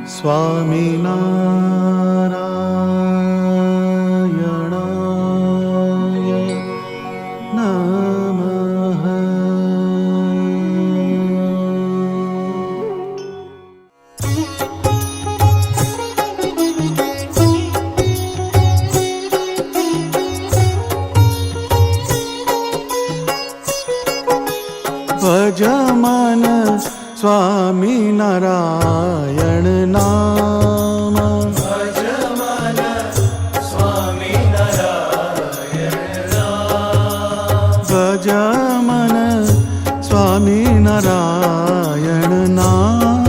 સ્વામિનારાયણાય નમઃ. ભજ મન સ્વામિનારાયણ નામ. ભજ મન સ્વામિનારાયણ નામ. ભજ મન સ્વામિનારાયણ નામ.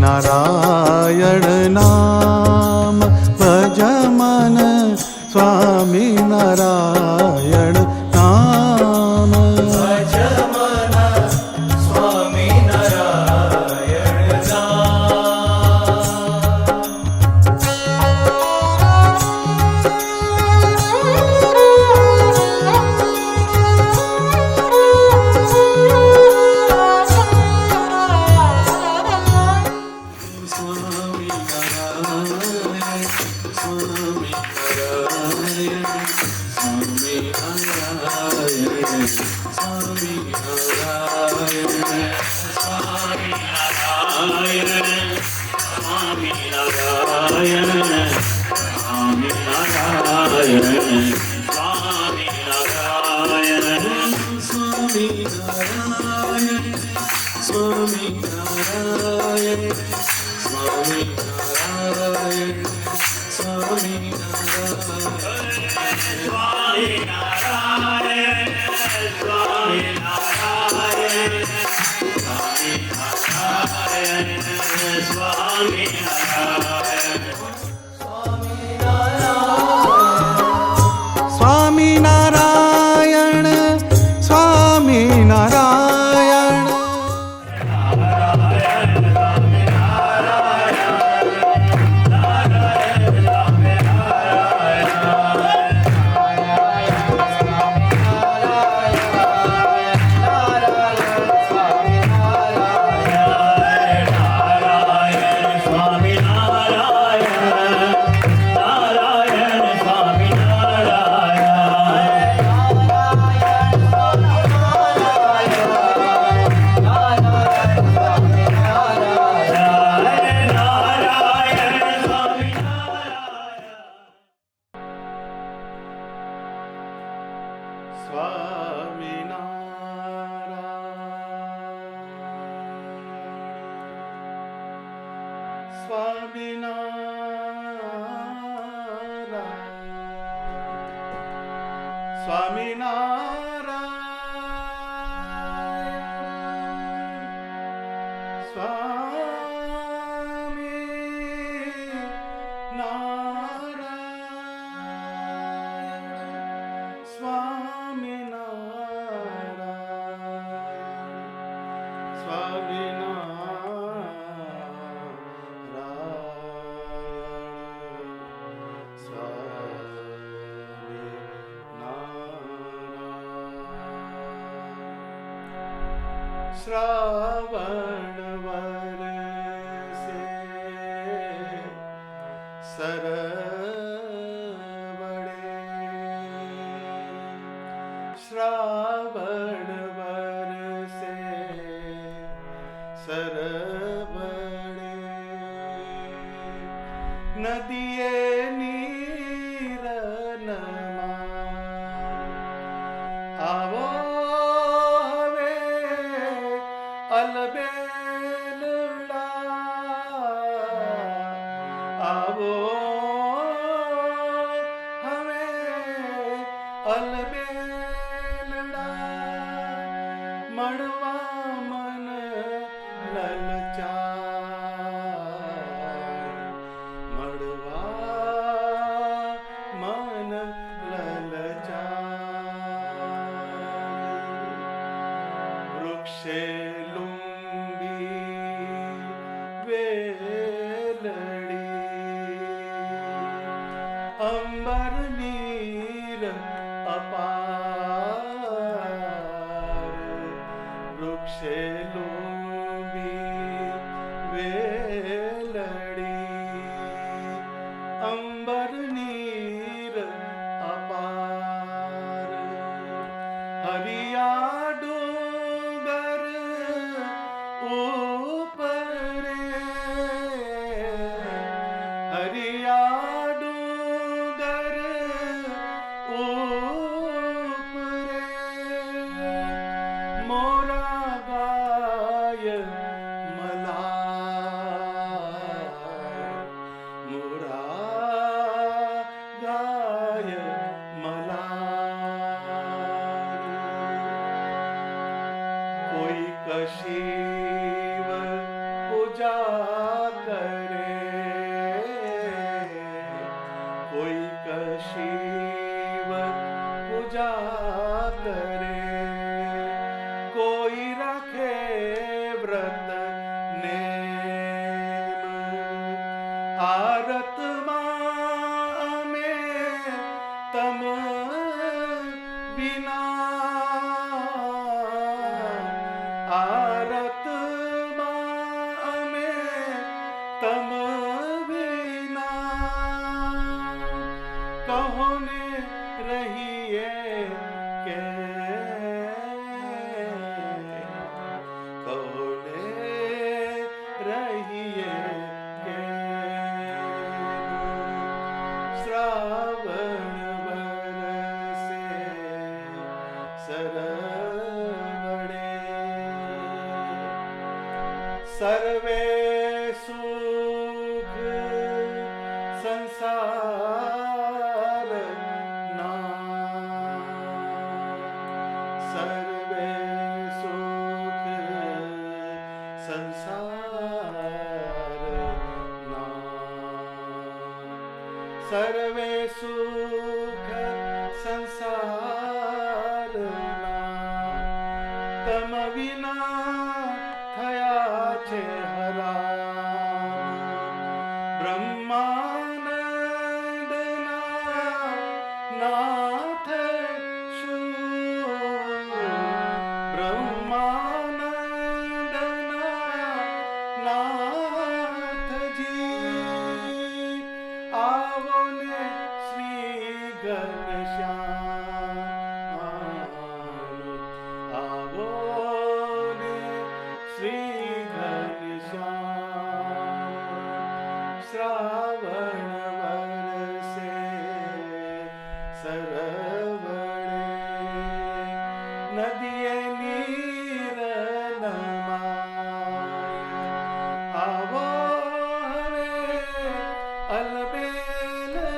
સ્વામિનારાયણ નામ ભજ મન સ્વામિનારાયણ નામ. ભજ મન સ્વામિનારાયણ સ્વામિનારાયણ સ્વામિનારાયણ. શ્રાવણ વરસે સરવડે. શ્રાવણ વરસે સરવડે. નદીએ નીરનમાં આવો આવો હવે અલબેલડા મળવા મન લલચાય મળવા મન લલચાય વૃક્ષે લુંબી વેલડી અંબર નીર અપાર વૃક્ષે લુંબી વેલડી અંબર નીર અપાર હરિયા ડુંગર ઉપરે હરિયા ડુંગર ઉપરે મોરા ગાય મલાય મોરા ગાય મલાય કોઈ કશિવ પૂજા કરે કોઈ કશિવ પૂજા કરે કોઈ રાખે વ્રત નેમ આરતમાં અમે તમ વિના આરતમાં અમે તમ વિના કહો ને રહીએ કે કહો ને રહીએ કે શ્રાવણ વરસે સરવણે સર્વે સુખ સંસાર સર્વે સુખ સંસાર સર્વે સુખ સંસાર તમ વિના થયા છે હરામ બ્રહ્માનંદના નાથ શું બ્રહ્માનંદના નાથજી આવો ને શ્રી ઘનશ્યામ આવો ને શ્રી ઘનશ્યામ શ્રાવણ વરસે સરવણે નદીએ નીર નમાય આવો હવે અલબેલડા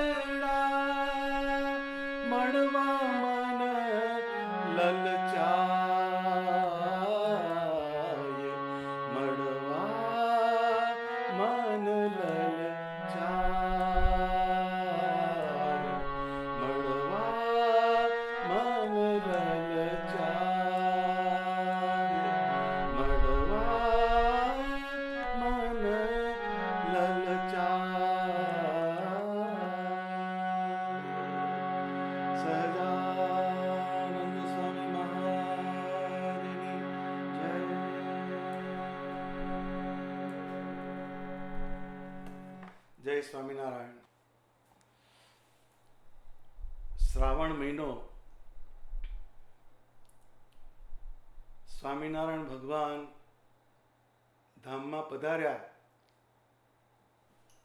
મળવા મન લલચાય મળવા મન લલચાય મળવા મન લલચાય મળવા મન લલચાય સહજાનંદ સ્વામી મહારાજની જય. જય સ્વામિનારાયણ. શ્રાવણ મહિનો સ્વામિનારાયણ ભગવાન ધામમાં પધાર્યા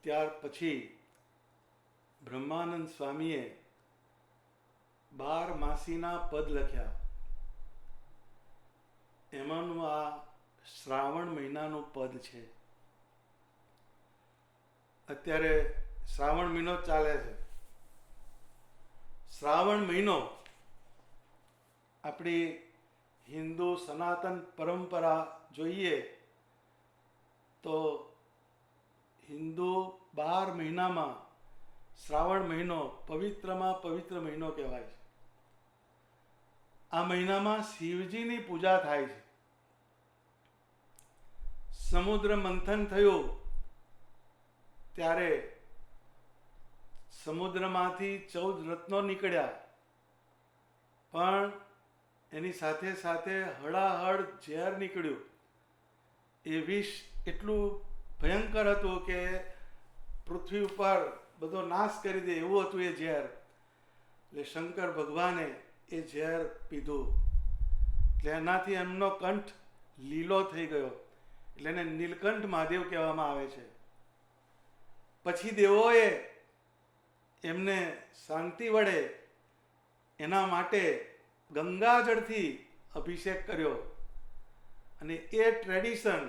ત્યાર પછી બ્રહ્માનંદ સ્વામીએ 12 માસીના પદ લખ્યા. એમાંનું આ શ્રાવણ મહિનાનું પદ છે. અત્યારે શ્રાવણ મહિનો ચાલે છે. શ્રાવણ મહિનો આપણી હિન્દુ સનાતન પરંપરા જોઈએ તો હિન્દુ 12 મહિનામાં શ્રાવણ મહિનો પવિત્રમાં પવિત્ર મહિનો કહેવાય છે. આ મહિનામાં શિવજીની પૂજા થાય છે. સમુદ્ર મંથન થયું ત્યારે સમુદ્રમાંથી 14 રત્નો નીકળ્યા, પણ એની સાથે સાથે હળાહળ ઝેર નીકળ્યું. એ વિષ એટલું ભયંકર હતું કે પૃથ્વી ઉપર બધો નાશ કરી દે એવું હતું એ ઝેર. એટલે શંકર ભગવાને એ ઝેર પીધું, એટલે એનાથી એમનો કંઠ લીલો થઈ ગયો, એટલે એને નીલકંઠ મહાદેવ કહેવામાં આવે છે. પછી દેવોએ એમને શાંતિ વડે એના માટે ગંગાજળથી અભિષેક કર્યો, અને એ ટ્રેડિશન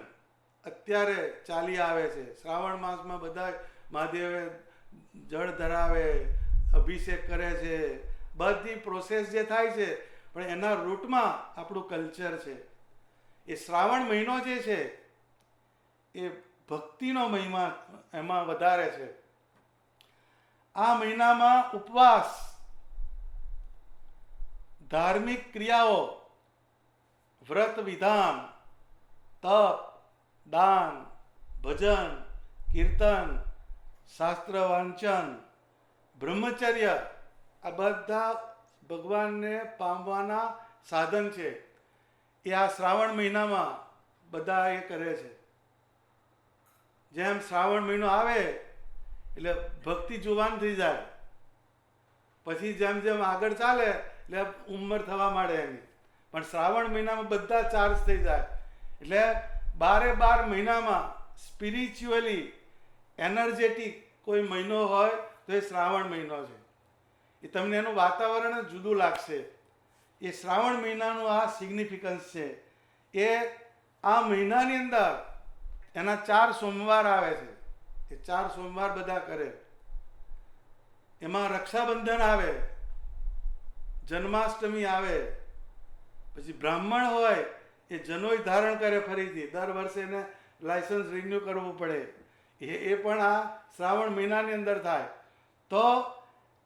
અત્યારે ચાલી આવે છે. શ્રાવણ માસમાં બધા મહાદેવે જળ ધરાવે, અભિષેક કરે છે, બધી પ્રોસેસ જે થાય છે, પણ એના રૂટમાં આપણું કલ્ચર છે. એ શ્રાવણ મહિનો જે છે એ ભક્તિનો મહિમા એમાં વધારે છે. આ મહિનામાં ઉપવાસ, ધાર્મિક ક્રિયાઓ, વ્રત વિધાન, તપ, દાન, ભજન, કીર્તન, શાસ્ત્ર વાંચન, બ્રહ્મચર્ય, આ બધા ભગવાનને પામવાના સાધન છે. એ આ શ્રાવણ મહિનામાં બધા એ કરે છે. જેમ શ્રાવણ મહિનો આવે એટલે ભક્તિ જુવાન થઈ જાય, પછી જેમ જેમ આગળ ચાલે એટલે ઉંમર થવા માંડે એની, પણ શ્રાવણ મહિનામાં બધા ચાર્જ થઈ જાય. એટલે 12 મહિનામાં સ્પિરિચ્યુઅલી એનર્જેટિક કોઈ મહિનો હોય તો એ શ્રાવણ મહિનો છે. એ તમને એનું વાતાવરણ જુદું લાગશે. એ શ્રાવણ મહિનાનું આ સિગ્નિફિકન્સ છે. એ આ મહિનાની અંદર એના 4 સોમવાર આવે છે. એ 4 સોમવાર બધા કરે. એમાં રક્ષાબંધન આવે, જન્માષ્ટમી આવે, પછી બ્રાહ્મણ હોય એ જનોઈ ધારણ કરે ફરીથી, દર વર્ષે એને લાયસન્સ રિન્યુ કરવું પડે. એ પણ આ શ્રાવણ મહિનાની અંદર થાય. તો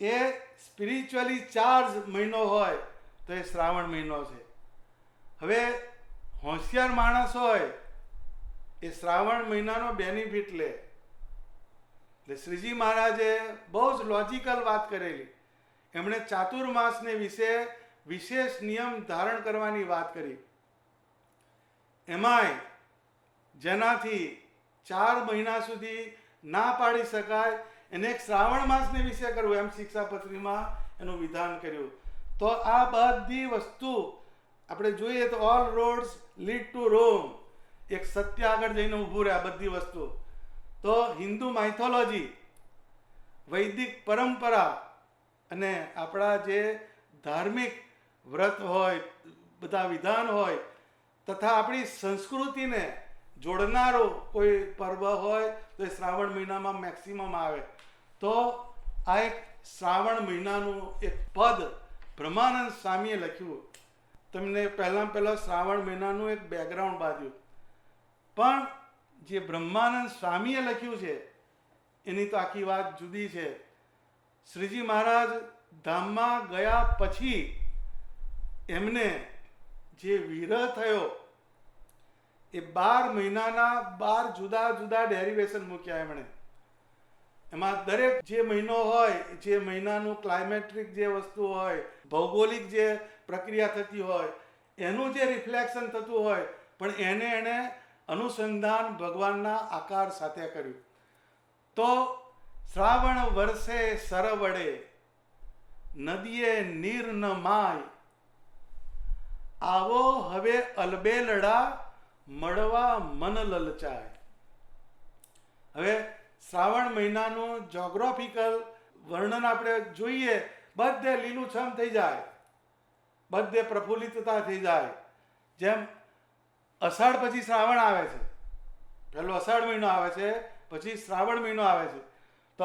એ સ્પિરિચ્યુઅલી ચાર્જ મહિનો હોય તો એ શ્રાવણ મહિનો છે. હવે હોશિયાર માણસ હોય એ શ્રાવણ મહિનાનો બેનિફિટ લે. એટલે શ્રીજી મહારાજે બહુ જ લોજિકલ વાત કરેલી. એમણે ચાતુર્માસને વિશે વિશેષ નિયમ ધારણ કરવાની વાત કરી. એમાંય જેનાથી 4 મહિના સુધી ના પાડી શકાય એને એક શ્રાવણ માસને વિશે કરવું, એમ શિક્ષાપત્રીમાં એનું વિધાન કર્યું. તો આ બધી વસ્તુ આપણે જોઈએ તો ઓલ રોડ્સ લીડ ટુ રોમ, એક સત્ય આગળ જઈને ઊભું રહે આ બધી વસ્તુ. તો હિન્દુ માઇથોલોજી, વૈદિક પરંપરા અને આપણા જે ધાર્મિક વ્રત હોય, બધા વિધાન હોય, તથા આપણી સંસ્કૃતિને જોડનારો કોઈ પર્વ હોય તો એ શ્રાવણ મહિનામાં મેક્સિમમ આવે. તો આ એક શ્રાવણ મહિનાનું એક પદ બ્રહ્માનંદ સ્વામીએ લખ્યું. તમને પહેલાં શ્રાવણ મહિનાનું એક બેકગ્રાઉન્ડ બાંધ્યું, પણ જે બ્રહ્માનંદ સ્વામીએ લખ્યું છે એની તો આખી વાત જુદી છે. શ્રીજી મહારાજ ધામમાં ગયા પછી એમને જે વિરહ થયો એ 12 મહિનાના 12 જુદા જુદા ડેરિવેશન મૂક્યા એમણે. એમાં દરેક જે મહિનો હોય, જે મહિનાનું ક્લાઇમેટ્રિક જે વસ્તુ હોય, ભૌગોલિક જે પ્રક્રિયા થતી હોય, એનું જે રિફ્લેક્શન થતું હોય, પણ એણે અનુસંધાન ભગવાનના આકાર સાથે કર્યું. તો શ્રાવણ વર્ષે સરવડે નદીએ નીર ન માય, આવો હવે અલબેલડા મળવા મન લલચાય. હવે શ્રાવણ મહિનાનું જોગ્રાફિકલ વર્ણન આપણે જોઈએ, બધે લીલુંછમ થઈ જાય, બધે પ્રફુલ્લિતતા થઈ જાય. જેમ અષાઢ પછી શ્રાવણ આવે છે, પહેલો અષાઢ મહિનો આવે છે, પછી શ્રાવણ મહિનો આવે છે. તો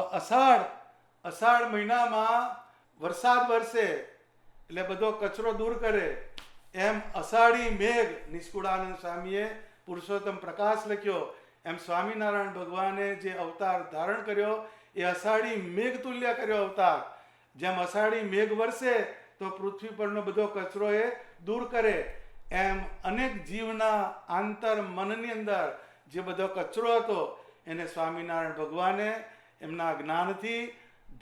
અષાઢ મહિનામાં વરસાદ વરસે એટલે બધો કચરો દૂર કરે, એમ અષાઢી મેઘ નિષ્કુળાનંદ સ્વામીએ પુરુષોત્તમ પ્રકાશ લખ્યો, એમ સ્વામિનારાયણ ભગવાને જે અવતાર ધારણ કર્યો એ અષાઢી મેઘ તુલ્ય કર્યો અવતાર. જેમ અષાઢી મેઘ વરસે તો પૃથ્વી પરનો બધો કચરો એ દૂર કરે, એમ અનેક જીવના આંતર મનની અંદર જે બધો કચરો હતો એને સ્વામિનારાયણ ભગવાને એમના જ્ઞાનથી,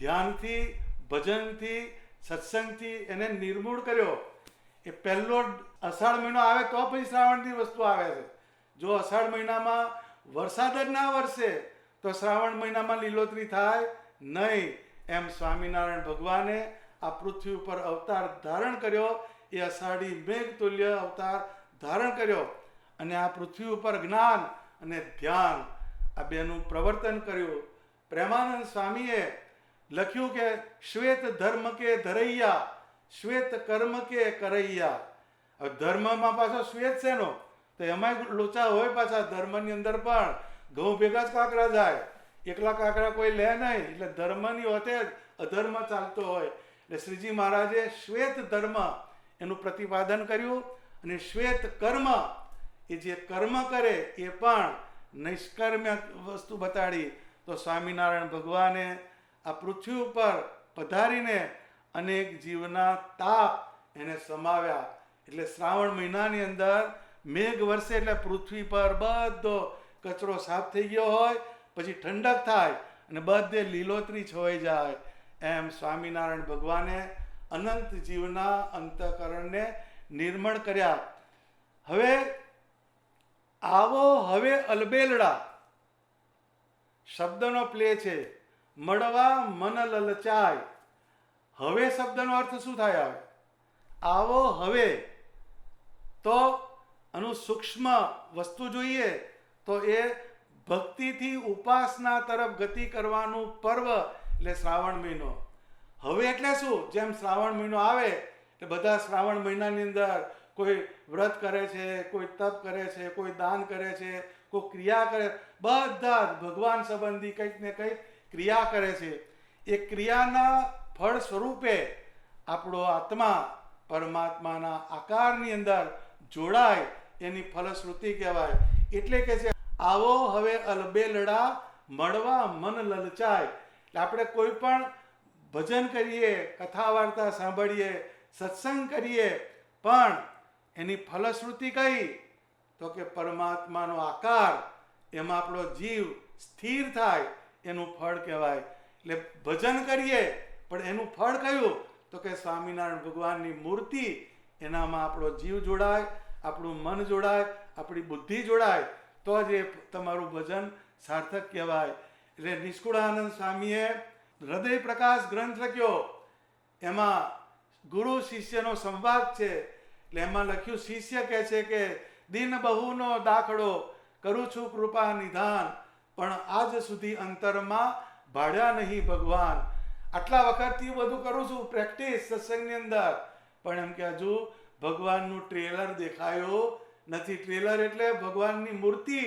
ધ્યાનથી, ભજનથી, સત્સંગથી એને નિર્મૂળ કર્યો. એ પહેલો અષાઢ મહિનો આવે તો પછી શ્રાવણની વસ્તુ આવે છે. જો અષાઢ મહિનામાં વરસાદ જ ના વરસે તો શ્રાવણ મહિનામાં લીલોતરી થાય નહીં. એમ સ્વામિનારાયણ ભગવાને આ પૃથ્વી ઉપર અવતાર ધારણ કર્યો, એ અષાઢી મેઘ તુલ્ય અવતાર ધારણ કર્યો અને આ પૃથ્વી ઉપર જ્ઞાન અને ધ્યાન આ બેનું પ્રવર્તન કર્યું. પ્રેમાનંદ સ્વામીએ લખ્યું કે શ્વેત ધર્મ કે ધરૈયા, શ્વેત કર્મ કે કરૈયા. હવે ધર્મમાં પાછો શ્વેત છે નો, તો એમાંય લોચા હોય પાછા. ધર્મની અંદર પણ ઘઉં ભેગા જ કાંકરા જાય, એકલા કાંકરા કોઈ લે નહીં. એટલે ધર્મની હોતે જ અધર્મ ચાલતો હોય. એટલે શ્રીજી મહારાજે શ્વેત ધર્મ એનું પ્રતિપાદન કર્યું અને શ્વેત કર્મ એ જે કર્મ કરે એ પણ નિષ્કર્મ્ય વસ્તુ બતાડી. તો સ્વામિનારાયણ ભગવાને આ પૃથ્વી ઉપર પધારીને અનેક જીવના તાપ એને સમાવ્યા. એટલે શ્રાવણ મહિનાની અંદર મેઘ વરસે એટલે પૃથ્વી પર બધો કચરો સાફ થઈ ગયો હોય, પછી ઠંડક થાય અને બધે લીલોતરી છવાઈ જાય. એમ સ્વામિનારાયણ ભગવાને અનંત જીવના અંતઃકરણને નિર્મળ કર્યા. હવે આવો હવે અલબેલડા શબ્દનો પ્લે છે. મળવા મન લલચાય. હવે શબ્દનો અર્થ શું થાય? આવે આવો હવે તો આનું સૂક્ષ્મ વસ્તુ જોઈએ તો એ ભક્તિથી ઉપાસના તરફ ગતિ કરવાનું પર્વ એટલે શ્રાવણ મહિનો. હવે એટલે શું? જેમ શ્રાવણ મહિનો આવે એટલે બધા શ્રાવણ મહિનાની અંદર કોઈ વ્રત કરે છે, કોઈ તપ કરે છે, કોઈ દાન કરે છે, કોઈ ક્રિયા કરે, બધા જ ભગવાન સંબંધી કંઈક ને કંઈક ક્રિયા કરે છે. એ ક્રિયાના ફળ સ્વરૂપે આપણો આત્મા પરમાત્માના આકારની અંદર જોડાય, એની ફલશ્રુતિ કહેવાય. એટલે કે છે આવો હવે અલબેલડા મળવા મન લલચાય. એટલે આપણે કોઈ પણ ભજન કરીએ, કથા વાર્તા સાંભળીએ, સત્સંગ કરીએ, પણ એની ફલશ્રુતિ કઈ? તો કે પરમાત્માનો આકાર, એમાં આપણો જીવ સ્થિર થાય, એનું ફળ કહેવાય. એટલે ભજન કરીએ પણ એનું ફળ કયું? તો કે સ્વામિનારાયણ ભગવાનની મૂર્તિ, એનામાં આપણો જીવ જોડાય, આપણું મન જોડાય, આપણી બુદ્ધિ જોડાય, તો જ એ તમારું ભજન સાર્થક કહેવાય. એટલે નિષ્કુળાનંદ સ્વામીએ હૃદય પ્રકાશ ગ્રંથ લખ્યો, એમાં ગુરુ શિષ્યનો સંવાદ છે. એટલે એમાં લખ્યું, શિષ્ય કહે છે કે દિન બહુનો દાખલો કરું છું કૃપા નિધાન, પણ આજ સુધી અંતરમાં ભાડ્યા નહીં ભગવાન. આટલા વખતથી બધું કરું છું પ્રેક્ટિસ સત્સંગની અંદર, પણ એમ કે હજુ ભગવાનનું ટ્રેલર દેખાયું નથી. ટ્રેલર એટલે ભગવાનની મૂર્તિ,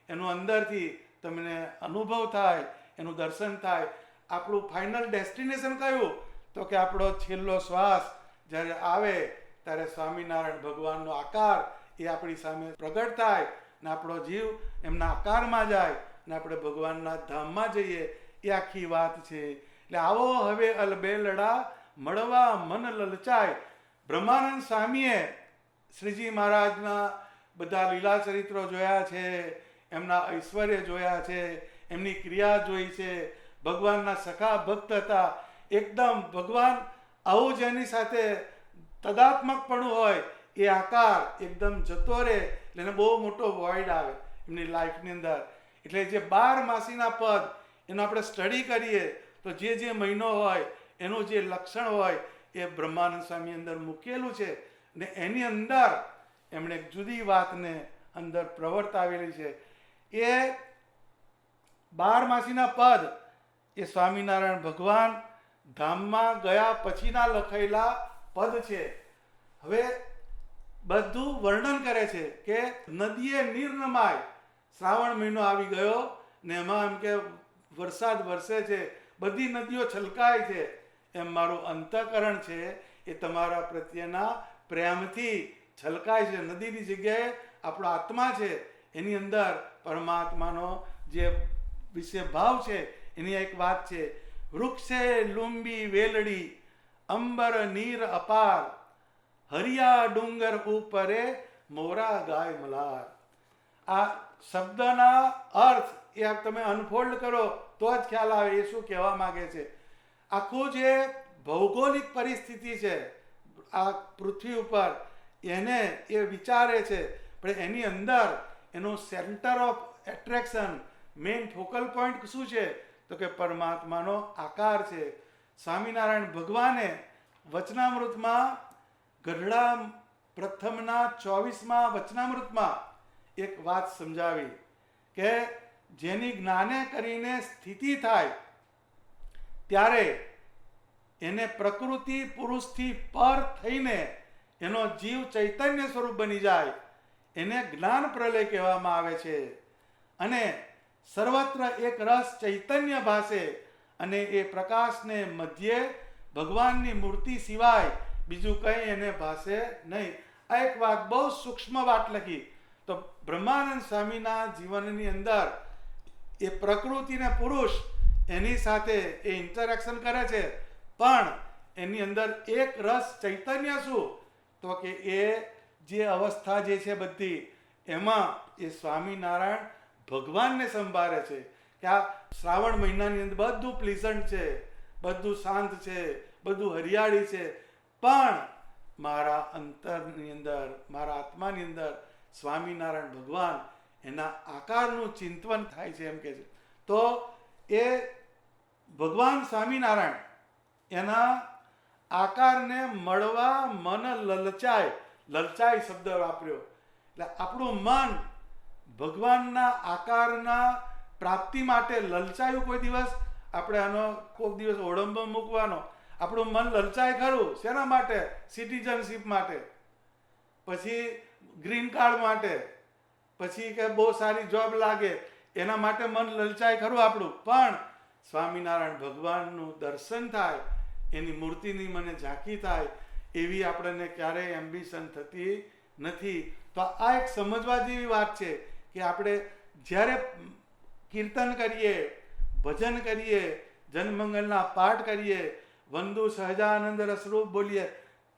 એનું અંદરથી તમને અનુભવ થાય, એનું દર્શન થાય. આપણું ફાઇનલ ડેસ્ટિનેશન કયું? તો કે આપણો છેલ્લો શ્વાસ જ્યારે આવે ત્યારે સ્વામિનારાયણ ભગવાનનો આકાર એ આપણી સામે પ્રગટ થાય ને આપણો જીવ એમના આકારમાં જાય ને આપણે ભગવાનના ધામમાં જઈએ. એ આખી વાત છે. એટલે આવો હવે અલબેલડા મળવા મન લલચાય. બ્રહ્માનંદ સ્વામીએ શ્રીજી મહારાજના બધા લીલા ચરિત્રો જોયા છે, એમના ઐશ્વર્ય જોયા છે, એમની ક્રિયા જોઈ છે. ભગવાનના સખા ભક્ત હતા. એકદમ ભગવાન આવું જેની સાથે તદાત્મકપણું હોય એ આકાર એકદમ જતો રહે એટલે એને બહુ મોટો વોઇડ આવે એમની લાઈફની અંદર. એટલે જે 12 માસીના પદ એનો આપણે સ્ટડી કરીએ તો જે જે મહિનો હોય એનું જે લક્ષણ હોય એ બ્રહ્માનંદ સ્વામી અંદર મૂકેલું છે અને એની અંદર એમણે એક જુદી વાતને અંદર પ્રવર્તાવેલી છે. એ 12 માસીના પદ એ સ્વામિનારાયણ ભગવાન ધામમાં ગયા પછીના લખાયેલા પદ છે. હવે બધું વર્ણન કરે છે કે નદીએ નીર નમાય. શ્રાવણ મહિનો આવી ગયો ને એમાં એમ કે વરસાદ વરસે છે, બધી નદીઓ છલકાય છે. એમ મારું અંતઃકરણ છે એ તમારા પ્રત્યેના પ્રેમથી છલકાય છે. નદીની જગ્યાએ આપણો આત્મા છે, એની અંદર પરમાત્માનો જે વિશે ભાવ છે એની એક વાત છે. વૃક્ષે લુંબી વેલડી અંબર નીર અપાર, હરિયા ડુંગર ઉપરે મોરા ગાય મલાર. આ શબ્દના અર્થ એ તમે અનફોલ્ડ કરો તો જ ખ્યાલ આવે એ શું કહેવા માંગે છે. આખું જે ભૌગોલિક પરિસ્થિતિ છે આ પૃથ્વી ઉપર એને એ વિચારે છે, પણ એની અંદર એનું centre of attraction, main focal point શું છે તો કે પરમાત્માનો આકાર છે. સ્વામિનારાયણ ભગવાને વચનામૃતમાં ગઢડા પ્રથમના 24મા વચનામૃતમાં એક વાત સમજાવી કે જેની જ્ઞાને કરીને સ્થિતિ થાય ત્યારે એને પ્રકૃતિ પુરુષથી પર થઈને એનો જીવ ચૈતન્ય સ્વરૂપ બની જાય, એને જ્ઞાન પ્રલય કહેવામાં આવે છે. અને સર્વત્ર એક રસ ચૈતન્ય ભાસે અને એ પ્રકાશને મધ્યે ભગવાનની મૂર્તિ સિવાય બીજું કંઈ એને ભાસે નહીં. આ એક વાત બહુ સૂક્ષ્મ વાત લખી. તો બ્રહ્માનંદ સ્વામીના જીવનની અંદર એ પ્રકૃતિ ને પુરુષ એની સાથે એ ઇન્ટરેક્શન કરે છે, પણ એની અંદર એક રસ ચૈતન્ય શું તો કે એ જે અવસ્થા જે છે બધી એમાં એ સ્વામિનારાયણ ભગવાનને સંભાળે છે કે આ શ્રાવણ મહિનાની અંદર બધું પ્લીઝન્ટ છે, બધું શાંત છે, બધું હરિયાળી છે, પણ મારા અંતરની અંદર, મારા આત્માની અંદર સ્વામિનારાયણ ભગવાન એના આકારનું ચિંતન થાય છે એમ કે છે. તો એ ભગવાન સ્વામિનારાયણ એના આકારને મળવા મન લલચાય, લલચાય શબ્દ વાપર્યો. એટલે આપણું મન ભગવાનના આકારના પ્રાપ્તિ માટે લલચાયું કોઈ દિવસ? આપણે આનો કોઈક દિવસ ઓળંબો મૂકવાનો. આપણું મન લલચાય ખરું. શેના માટે? સિટીઝનશીપ માટે, પછી ગ્રીન કાર્ડ માટે, પછી કે બહુ સારી જોબ લાગે એના માટે મન લલચાય ખરું આપણું. પણ સ્વામિનારાયણ ભગવાનનું દર્શન થાય, એની મૂર્તિની મને ઝાંકી થાય, એવી આપણને ક્યારેય એમ્બિશન થતી નથી. તો આ એક સમજવા જેવી વાત છે કે આપણે જ્યારે કીર્તન કરીએ, ભજન કરીએ, જનમંગલના પાઠ કરીએ, વંદુ સહજાનંદ રસરૂપ બોલીએ,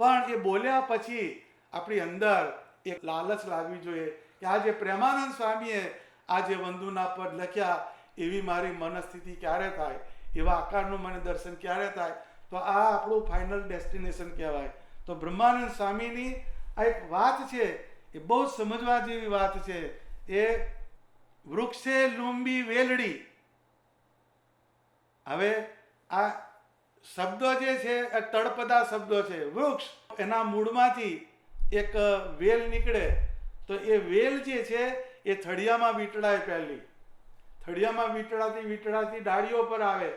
પણ એ બોલ્યા પછી આપણી અંદર એક લાલચ લાગવી જોઈએ કે આ જે પ્રેમાનંદ સ્વામીએ આ જે વંદુના પદ લખ્યા એવી મારી મનસ્થિતિ ક્યારે થાય, એવા આકારનું મને દર્શન ક્યારે થાય. તો આ આપણું ફાઇનલ ડેસ્ટિનેશન કહેવાય. તો બ્રહ્માનંદ સ્વામીની આ એક વાત છે એ બહુ સમજવા જેવી વાત છે. એ વૃક્ષે લુંબી વેલડી. હવે આ શબ્દો જે છે એ તળપદા શબ્દો છે. વૃક્ષ એના મૂળમાંથી એક વેલ નીકળે, તો એ વેલ જે છે એ થળિયામાં વીંટળાય. પહેલી થળિયામાં વીંટળાતી ડાળીઓ પર આવે,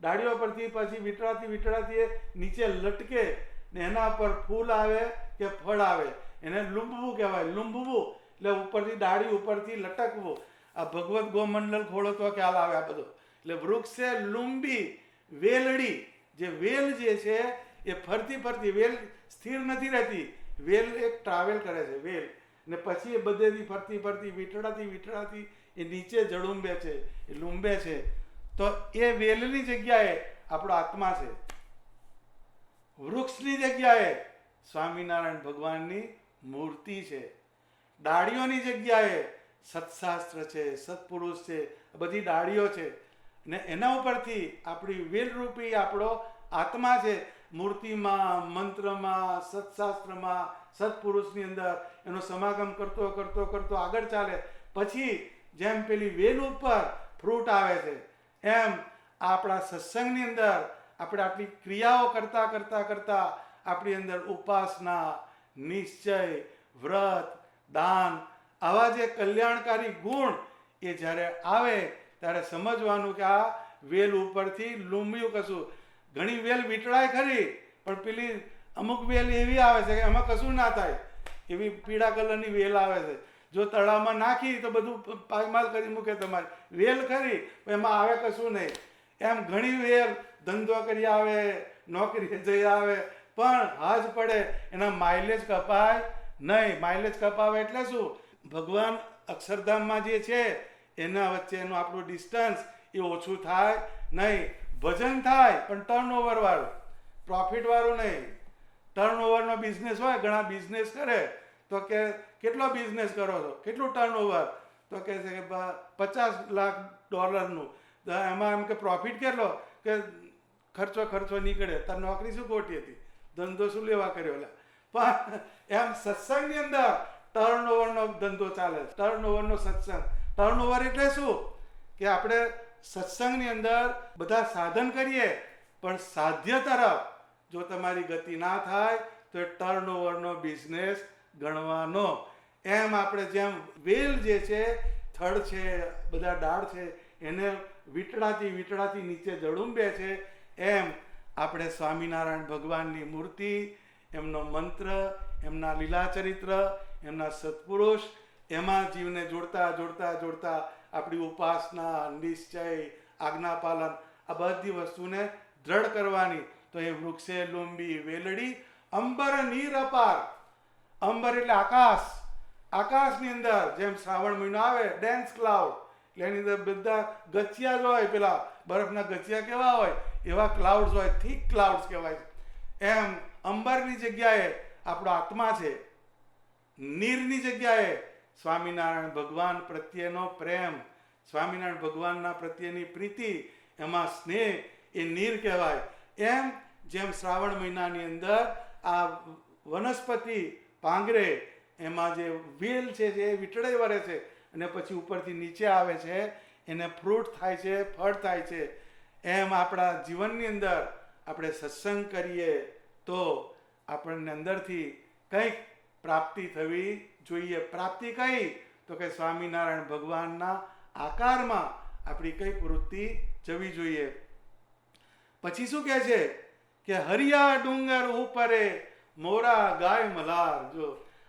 ડાળીઓ પરથી પછી વીંટળાતી એ નીચે લટકે ને એના પર ફૂલ આવે કે ફળ આવે, એને લુંબવું કહેવાય. લુંબવું એટલે ઉપરથી ડાળી ઉપરથી લટકવું. આ ભગવત ગોમંડલ ખોળો તો ખ્યાલ આવે આ બધો. એટલે વૃક્ષે લુંબી વેલડી. જે વેલ જે છે એ ફરતી વેલ સ્થિર નથી રહેતી, વેલ એક ટ્રાવેલ કરે છે વેલ, ને પછી એ બધેથી ફરતી વીંટળાતી એ નીચે જડુંબે છે, એ લુંબે છે. તો એ વેલની જગ્યાએ આપણો આત્મા છે, વૃક્ષની જગ્યાએ સ્વામિનારાયણ ભગવાનની મૂર્તિ છે, ડાળીઓની જગ્યાએ સત્શાસ્ત્ર છે, સત્પુરુષ છે, બધી ડાળીઓ છે, ને એના ઉપરથી આપણી વેલરૂપી આપણો આત્મા છે. મૂર્તિમાં, મંત્રમાં, સત્શાસ્ત્રમાં, સત્પુરુષની અંદર એનો સમાગમ કરતો આગળ ચાલે. પછી જેમ પેલી વેલ ઉપર ફ્રૂટ આવે છે, એમ આપણા સત્સંગની અંદર આપણે આટલી ક્રિયાઓ કરતા આપણી અંદર ઉપાસના, નિશ્ચય, વ્રત, દાન, આવા જે કલ્યાણકારી ગુણ એ જ્યારે આવે ત્યારે સમજવાનું કે આ વેલ ઉપરથી લૂંબ્યું કશું. ઘણી વેલ વીંટળાય ખરી, પણ પેલી અમુક વેલ એવી આવે છે કે એમાં કશું ના થાય, એવી પીળા કલરની વેલ આવે છે. જો તળાવમાં નાખી તો બધું પાયમાલ કરી મૂકે તમારી. વેલ ખરી એમાં આવે કશું નહીં. એમ ઘણી વેલ ધંધો કરી આવે, નોકરી જઈ આવે, પણ હાજ પડે એના માઇલેજ કપાય નહીં. માઇલેજ કપાવે એટલે શું? ભગવાન અક્ષરધામમાં જે છે એના વચ્ચેનું આપણું ડિસ્ટન્સ એ ઓછું થાય નહીં. ભજન થાય પણ ટર્નઓવર વાળું, પ્રોફિટ વાળું નહીં. ટર્નઓવરનો બિઝનેસ હોય, ઘણા બિઝનેસ કરે તો કે કેટલો બિઝનેસ કરો છો, કેટલું ટર્નઓવર? તો કહે છે કે $50 લાખ તો એમાં એમ કે પ્રોફિટ કેટલો? કે ખર્ચો નીકળે. તાર નોકરી શું ખોટી હતી, ધંધો શું લેવા કર્યો? પણ એમ સત્સંગની અંદર ટર્નઓવરનો ધંધો ચાલે, ટર્નઓવરનો સત્સંગ. ટર્નઓવર એટલે શું? કે આપણે સત્સંગની અંદર બધા સાધન કરીએ પણ સાધ્ય તરફ જો તમારી ગતિ ના થાય તો એ ટર્નઓવરનો બિઝનેસ ગણવાનો. એમ આપણે જેમ વેલ જે છે, થડ છે, બધા ડાળ છે, એને વીંટળાથી નીચે જડુંબે છે, એમ આપણે સ્વામિનારાયણ ભગવાનની મૂર્તિ, એમનો મંત્ર, એમના લીલા ચરિત્ર, એમના સત્પુરુષ, એમાં જીવને જોડતા આપણી ઉપાસના, નિશ્ચય, આજ્ઞાપાલન, આ બધી વસ્તુને દ્રઢ કરવાની. તો એ વૃક્ષે લુંબી વેલડી અંબર નીર અપાર. અંબર એટલે આકાશ. આકાશની અંદર જેમ શ્રાવણ મહિનો આવે, ડેન્સ ક્લાઉડ, એટલે એની અંદર બધા ગચિયા જ હોય, પેલા બરફના ગચિયા કેવા હોય એવા ક્લાઉડ્સ હોય, થીક ક્લાઉડ્સ કહેવાય. એમ અંબરની જગ્યાએ આપણો આત્મા છે, નીરની જગ્યાએ સ્વામિનારાયણ ભગવાન પ્રત્યેનો પ્રેમ, સ્વામિનારાયણ ભગવાનના પ્રત્યેની પ્રીતિ, એમાં સ્નેહ, એ નીર કહેવાય. એમ જેમ શ્રાવણ મહિનાની અંદર આ વનસ્પતિ પાંગરે, એમાં જે વેલ છે જે વીંટળે વરે છે અને પછી ઉપરથી નીચે આવે છે, એને ફ્રૂટ થાય છે, ફળ થાય છે. એમ આપણા જીવનની અંદર આપણે સત્સંગ કરીએ તો આપણને અંદરથી કંઈક પ્રાપ્તિ થવી જોઈએ. પ્રાપ્તિ કઈ? તો કે સ્વામિનારાયણ ભગવાનના આકારમાં આપણી કંઈક વૃત્તિ જવી જોઈએ. પછી શું કહે છે કે હરિયા ડુંગર ઉપરે મોરા ગાય મલાર. જો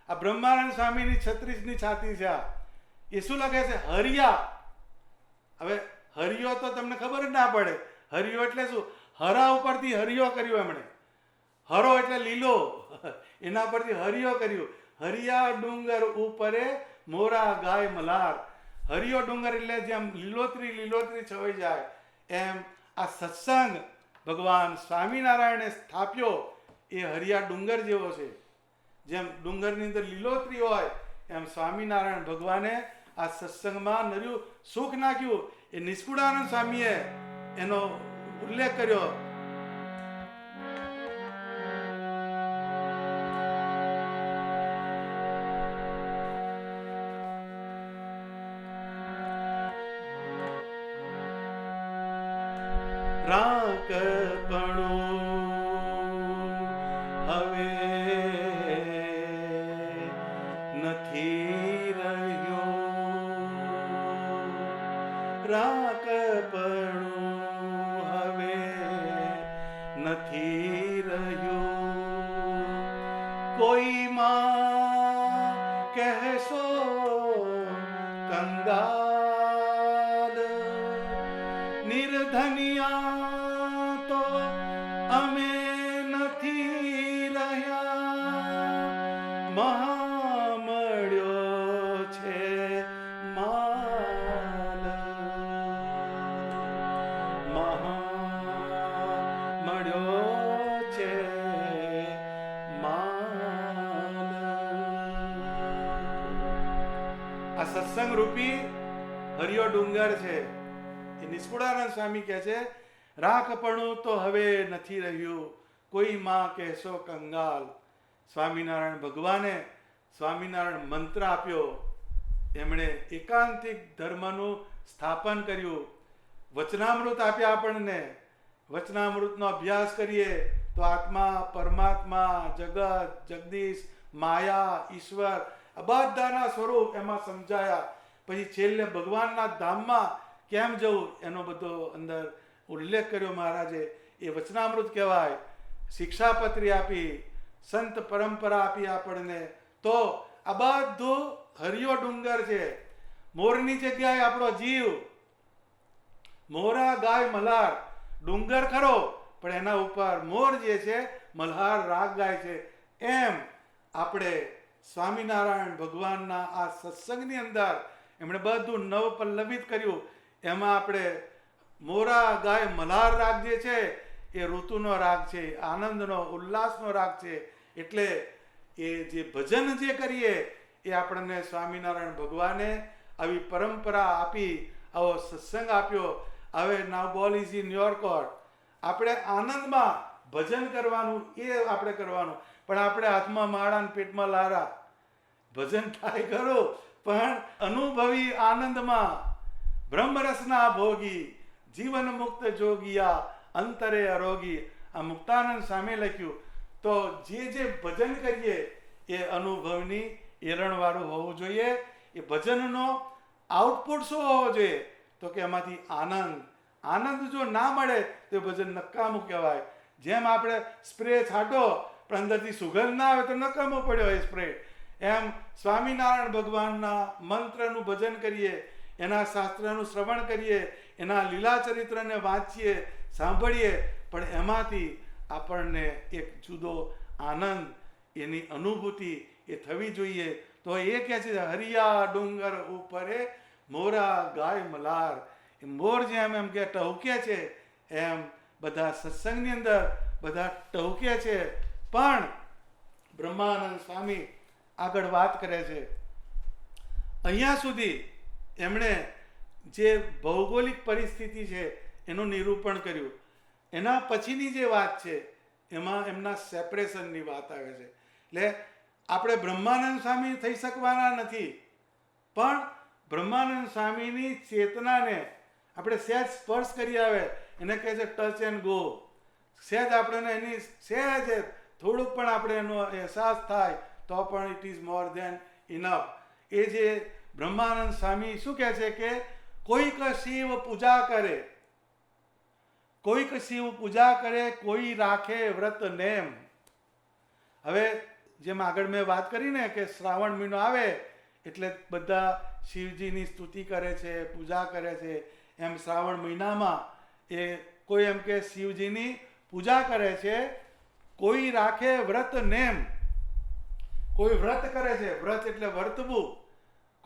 આ બ્રહ્માનંદ સ્વામીની 36ની છાતી છે. એ શું લખે છે? હરિયા. હવે હરિયો તો તમને ખબર જ ના પડે. હરિયો એટલે શું? હરા ઉપરથી હરિયો કર્યો એમણે. હરો એટલે લીલો, એના પરથી હરિયો કર્યું. હરિયા ડુંગર ઉપરે મોરા ગાય મલાર. હરિયો ડુંગર એટલે જેમ લીલોતરી છવાઈ જાય, એમ આ સત્સંગ ભગવાન સ્વામિનારાયણે સ્થાપ્યો એ હરિયા ડુંગર જેવો છે. જેમ ડુંગરની અંદર લીલોતરી હોય એમ સ્વામિનારાયણ ભગવાને આ સત્સંગમાં નર્યું સુખ નાખ્યું. એ નિષ્કુળાનંદ સ્વામીએ એનો ઉલ્લેખ કર્યો. રાકપણું હવે નથી રહ્યું, રાકપણું હવે નથી રહ્યું. કોઈમાં કહેશો કંગાલ, નિર્ધનિયા તો અમે નથી રહ્યા. મહા મળ્યો છે માલ, મહા મળ્યો છે માલ. આ સત્સંગ રૂપી હરિયો ડુંગર છે. એ નિષ્કુળાનંદ સ્વામી કહે છે રાખપણું તો હવે નથી રહ્યું, કોઈ માં કહેશો કંગાલ. સ્વામિનારાયણ ભગવાને સ્વામિનારાયણ મંત્ર આપ્યો, એમણે એકાંતિક ધર્મનું સ્થાપન કર્યું, વચનામૃત આપ્યા આપણને. વચનામૃતનો અભ્યાસ કરીએ તો આત્મા, પરમાત્મા, જગત, જગદીશ, માયા, ઈશ્વર આ બધાના સ્વરૂપ એમાં સમજાયા. પછી છેલ્લે ભગવાનના ધામમાં કેમ જવું એનો બધો અંદર ઉલ્લેખ કર્યો મહારાજે. એ વચનામૃત કહેવાય. શિક્ષાપત્રી આપી, સંત પરંપરા આપી આપણને. તો આ બધું હરિયો ડુંગર છે. મોરની જગ્યાએ આપણો જીવ. મોરા ગાય મલ્હાર. ડુંગર ખરો પણ એના ઉપર મોર જે છે મલ્હાર રાગ ગાય છે. એમ આપણે સ્વામિનારાયણ ભગવાનના આ સત્સંગની અંદર એમણે બધું નવપલ્લવિત કર્યું. એમાં આપણે મોરા ગાય મલ્હાર રાગ જે છે એ ઋતુનો રાગ છે, આનંદનો ઉલ્લાસનો રાગ છે. એટલે એ જે ભજન જે કરીએ એ આપણને સ્વામિનારાયણ ભગવાને આવી પરંપરા આપી, આવો સત્સંગ આપ્યો. હવે નાવ ball is in your court. આપણે આનંદમાં ભજન કરવાનું, એ આપણે કરવાનું. પણ આપણે હાથમાં માળા ને પેટમાં લારા, ભજન ટ્રાય કરો પણ અનુભવી આનંદમાં. બ્રહ્મરસના ભોગી જીવન મુક્ત જોગિયા અંતરે અરોગી. આ મુક્તાનંદ સામે લખ્યું. તો જે ભજન કરીએ એ અનુભવની એરણવાળું હોવું જોઈએ. એ ભજનનો આઉટપુટ શું હોવો જોઈએ? તો કે એમાંથી આનંદ જો ના મળે તો ભજન નકામું કહેવાય. જેમ આપણે સ્પ્રે છાંટો પણ અંદરથી સુગંધ ના આવે તો નકામો પડ્યો એ સ્પ્રે. એમ સ્વામિનારાયણ ભગવાનના મંત્રનું ભજન કરીએ, એના શાસ્ત્રનું શ્રવણ કરીએ, એના લીલા ચરિત્રને વાંચીએ, સાંભળીએ, પણ એમાંથી આપણને એક જુદો આનંદ, એની અનુભૂતિ એ થવી જોઈએ. તો એ કહે છે હરિયા ડુંગર ઉપરે મોરા ગાય મલ્હાર. એ મોર જેમ એમ કે ટહુકે છે એમ બધા સત્સંગની અંદર બધા ટહુકે છે. પણ બ્રહ્માનંદ સ્વામી આગળ વાત કરે છે. અહીંયા સુધી એમણે જે ભૌગોલિક પરિસ્થિતિ છે એનું નિરૂપણ કર્યું. એના પછીની જે વાત છે એમાં એમના સેપરેશનની વાત આવે છે. એટલે આપણે બ્રહ્માનંદ સ્વામી થઈ શકવાના નથી, પણ બ્રહ્માનંદ સ્વામીની ચેતનાને આપણે સહેજ સ્પર્શ કરી આવે, એને કહે છે ટચ એન્ડ ગો. સહેજ આપણને એની સહેજ થોડુંક પણ આપણે એનો અહેસાસ થાય તો પણ it is more than enough. એ જે બ્રહ્માનંદ સ્વામી શું કહે છે કે કોઈક શિવ પૂજા કરે, કોઈક શિવ પૂજા કરે, કોઈ રાખે વ્રત નેમ. હવે જેમ આગળ મેં વાત કરી ને કે શ્રાવણ મહિનો આવે એટલે બધા શિવજીની સ્તુતિ કરે છે, પૂજા કરે છે. એમ શ્રાવણ મહિનામાં એ કોઈ એમ કે શિવજીની પૂજા કરે છે. કોઈ રાખે વ્રત નેમ, કોઈ વ્રત કરે છે. વ્રત એટલે વર્તવું,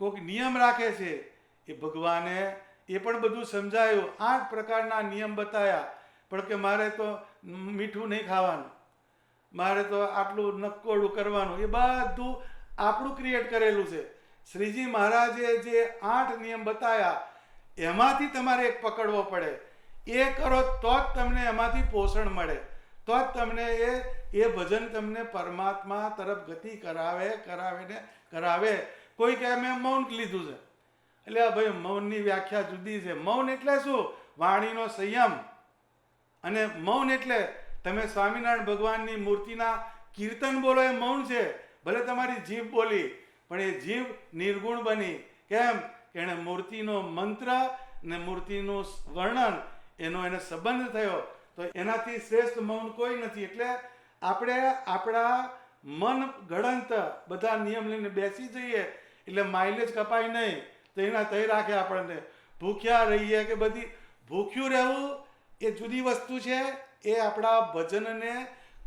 કોઈક નિયમ રાખે છે. એ ભગવાને એ પણ બધું સમજાયું. 8 પ્રકારના નિયમ બતાવ્યા. પણ કે મારે તો મીઠું નહીં ખાવાનું, મારે તો આટલું નકોડું કરવાનું, એ બધું આપણું ક્રિએટ કરેલું છે. શ્રીજી મહારાજે જે 8 નિયમ બતાવ્યા એમાંથી તમારે એક પકડવો પડે. એ કરો તો જ તમને એમાંથી પોષણ મળે, તો જ તમને એ ભજન તમને પરમાત્મા તરફ ગતિ કરાવે. કોઈ કહે મેં મૌન લીધું છે, એટલે ભાઈ મૌનની વ્યાખ્યા જુદી છે. મૌન એટલે શું? વાણીનો સંયમ. અને મૌન એટલે તમે સ્વામિનારાયણ ભગવાનની મૂર્તિના કીર્તન બોલો એ મૌન છે. ભલે તમારી જીભ બોલી પણ એ જીભ નિર્ગુણ બની. કેમ? કે એણે મૂર્તિનો મંત્ર ને મૂર્તિનું વર્ણન એનો એને સંબંધ થયો. તો એનાથી શ્રેષ્ઠ મૌન કોઈ નથી. એટલે આપણે આપણા મન ગળંત બધા નિયમ લઈને બેસી જઈએ એટલે માઇલેજ કપાય નહીં. તો એના તય રાખે આપણને. ભૂખ્યા રહીએ કે બધી ભૂખ્યું રહેવું એ જુદી વસ્તુ છે. એ આપણા ભજનને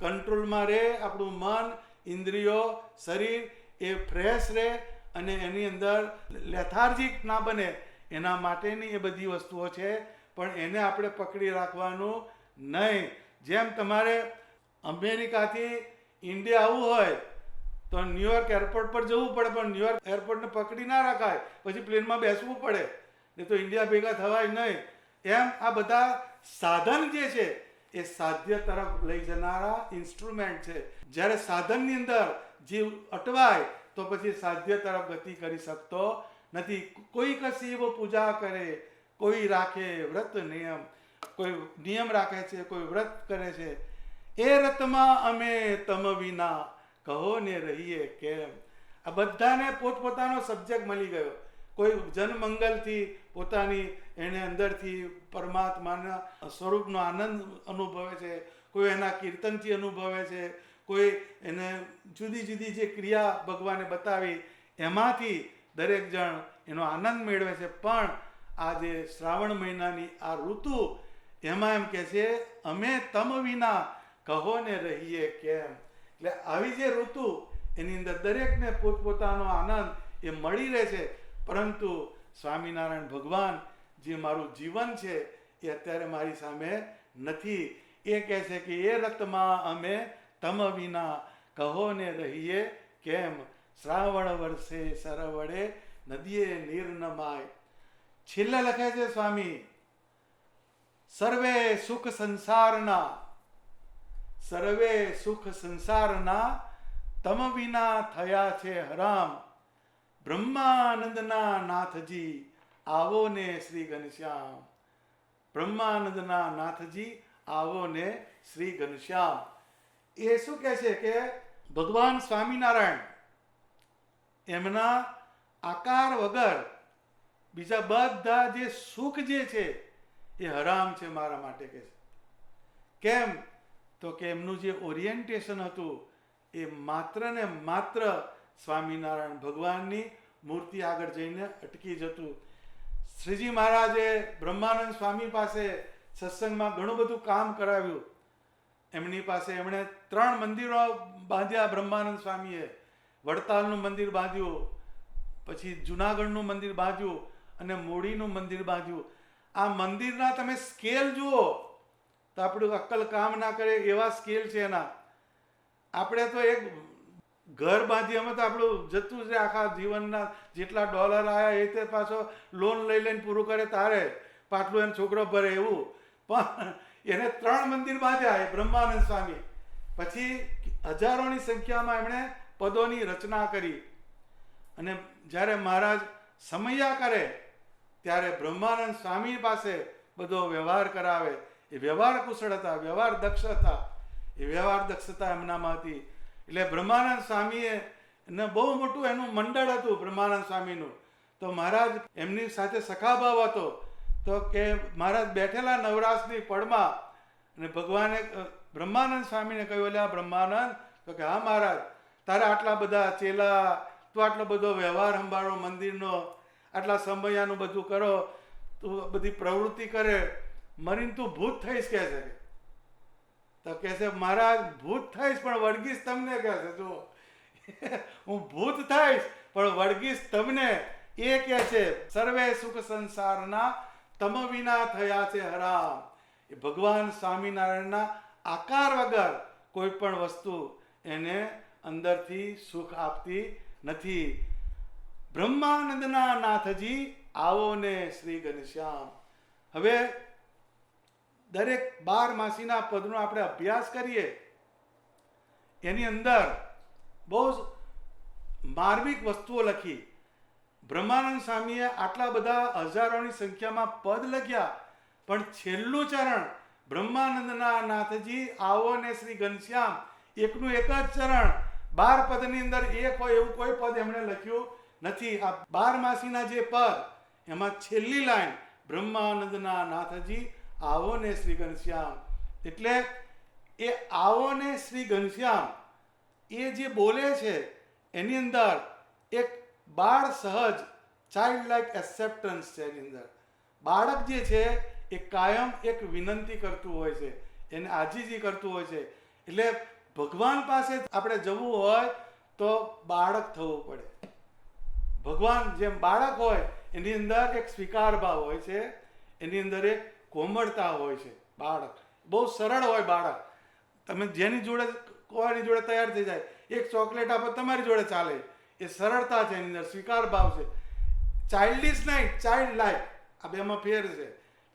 કંટ્રોલમાં રહે, આપણું મન, ઇન્દ્રિયો, શરીર એ ફ્રેશ રહે અને એની અંદર લેથાર્જિક ના બને એના માટેની એ બધી વસ્તુઓ છે. પણ એને આપણે પકડી રાખવાનું નહીં. જેમ તમારે અમેરિકાથી ઇન્ડિયા આવવું હોય તો ન્યુયોર્ક એરપોર્ટ પર જવું પડે, પણ ન્યુયોર્ક એરપોર્ટને પકડી ના રખાય, પછી પ્લેનમાં બેસવું પડે, નહીં તો ઇન્ડિયા ભેગા થવાય નહીં. એમ આ બધા સાધન જે છે એ સાધ્ય તરફ લઈ જનારા ઇન્સ્ટ્રુમેન્ટ છે. જ્યારે સાધનની અંદર જીવ અટવાય તો પછી સાધ્ય તરફ ગતિ કરી શકતો નથી. કોઈક શિવ પૂજા કરે, કોઈ રાખે વ્રત નિયમ. કોઈ નિયમ રાખે છે, કોઈ વ્રત કરે છે. એ રતમાં અમે તમ વિના કહો ને રહીએ કેમ. આ બધાને પોતપોતાનો સબ્જેક્ટ મળી ગયો. કોઈ જનમંગલથી પોતાની એને અંદરથી પરમાત્માના સ્વરૂપનો આનંદ અનુભવે છે, કોઈ એના કીર્તનથી અનુભવે છે, કોઈ એને જુદી જુદી જે ક્રિયા ભગવાને બતાવી એમાંથી દરેક જણ એનો આનંદ મેળવે છે. પણ આ જે શ્રાવણ મહિનાની આ ઋતુ એમાં એમ કહે છે અમે તમ વિના કહો ને રહીએ કેમ. એટલે આવી જે ઋતુ એની અંદર દરેકને પોતપોતાનો આનંદ એ મળી રહે છે. પરંતુ સ્વામિનારાયણ ભગવાન જે મારું જીવન છે એ અત્યારે મારી સામે નથી. એ કહે છે કે એ રતમાં અમે તમ વિના કહો ને રહીએ કેમ, શ્રાવણ વર્ષે સરવડે નદીએ નીર ન માય. છેલ્લે લખે છે સ્વામી, સર્વે સુખ સંસારના, સર્વે સુખ સંસારના તમ વિના થયા છે હરામ, બ્રહ્માનંદના નાથજી આવો ને શ્રી ઘનશ્યામ. બ્રહ્માનંદના નાથજી આવો ને શ્રી ઘનશ્યામ. એ શું કહે છે કે ભગવાન સ્વામિનારાયણ એમના આકાર વગર બીજા બધા જે સુખ જે છે એ હરામ છે મારા માટે, કહે છે. કેમ? તો કે એમનું જે ઓરિએન્ટેશન હતું એ માત્ર ને માત્ર સ્વામિનારાયણ ભગવાનની મૂર્તિ આગળ જઈને અટકી જતું. શ્રીજી મહારાજે બ્રહ્માનંદ સ્વામી પાસે સત્સંગમાં ઘણું બધું કામ કરાવ્યું. એમની પાસે એમણે 3 મંદિરો બાંધ્યા. બ્રહ્માનંદ સ્વામીએ વડતાલનું મંદિર બાંધ્યું, પછી જુનાગઢનું મંદિર બાંધ્યું અને મોડીનું મંદિર બાંધ્યું. આ મંદિરના તમે સ્કેલ જુઓ તો આપણું અક્કલ કામ ના કરે એવા સ્કેલ છે એના. આપણે તો એક ઘર બાંધી અમે તો આપણું જતું છે આખા જીવનના જેટલા ડોલર આવ્યા એ તે પાછો લોન લઈ લઈને પૂરું કરે તારે પાટલું એમ છોકરો ભરે એવું. પણ એને 3 મંદિર બાંધ્યા એ બ્રહ્માનંદ સ્વામી. પછી હજારોની સંખ્યામાં એમણે પદોની રચના કરી. અને જ્યારે મહારાજ સમૈયા કરે ત્યારે બ્રહ્માનંદ સ્વામી પાસે બધો વ્યવહાર કરાવે. એ વ્યવહાર કુશળ હતા, વ્યવહાર દક્ષ હતા. એ વ્યવહાર દક્ષતા એમનામાં હતી. એટલે બ્રહ્માનંદ સ્વામીએ ને બહુ મોટું એનું મંડળ હતું બ્રહ્માનંદ સ્વામીનું. તો મહારાજ એમની સાથે સખાભાવ હતો. તો કે મહારાજ બેઠેલા નવરાસની પળમાં અને ભગવાને બ્રહ્માનંદ સ્વામીને કહ્યું, એટલે આ બ્રહ્માનંદ, તો કે હા મહારાજ, તારા આટલા બધા ચેલા, તું આટલો બધો વ્યવહાર સંભાળો મંદિરનો, આટલા સમયાનું બધું કરો, તું બધી પ્રવૃત્તિ કરે, મરીને તું ભૂત થઈશ કહે છે. તો કહે છે મહારાજ ભૂત થઈશ પણ વળગીશ તમને, કહે છે જો હું ભૂત થઈશ પણ વળગીશ તમને. એ કહે છે સર્વે સુખ સંસારના તમ વિના થયા છે હરામ. એ ભગવાન સ્વામિનારાયણના આકાર વગર કોઈ પણ વસ્તુ એને અંદરથી સુખ આપતી નથી. બ્રહ્માનંદના નાથજી આવો ને શ્રી ઘનશ્યામ. હવે દરેક 12 માસીના પદનો આપણે અભ્યાસ કરીએ એની અંદર બહુ માર્મિક વસ્તુઓ લખી. બ્રહ્માનંદ સ્વામીએ આટલા બધા હજારોની સંખ્યામાં પદ લખ્યા, પણ છેલ્લું ચરણ બ્રહ્માનંદના નાથજી આવો ને શ્રી ઘનશ્યામ, એકનું એક જ ચરણ. 12 પદની અંદર એક હોય એવું કોઈ પદ એમણે લખ્યું નથી. આ 12 માસીના જે પદ એમાં છેલ્લી લાઈન બ્રહ્માનંદના નાથજી આવો ને શ્રી ઘનશ્યામ. એટલે એ આવો ને શ્રી ઘનશ્યામ એ જે બોલે છે એની અંદર એક બાળ સહજ ચાઇલ્ડ લાઇક એક્સેપ્ટન્સ છે. એની અંદર બાળક જે છે એ કાયમ એક વિનંતી કરતું હોય છે, એને આજીજી કરતું હોય છે. એટલે ભગવાન પાસે આપણે જવું હોય તો બાળક થવું પડે. ભગવાન જેમ બાળક હોય એની અંદર એક સ્વીકાર ભાવ હોય છે, એની અંદર એક કોમળતા હોય છે. બાળક બહુ સરળ હોય. બાળક તમે જેની જોડે કોઈની જોડે તૈયાર થઈ જાય, એક ચોકલેટ આપો તમારી જોડે ચાલે. એ સરળતા છે, એની અંદર સ્વીકાર ભાવ છે. ચાઇલ્ડિશ નહીં, ચાઇલ્ડ લાઇક. આ બેમાં ફેર છે.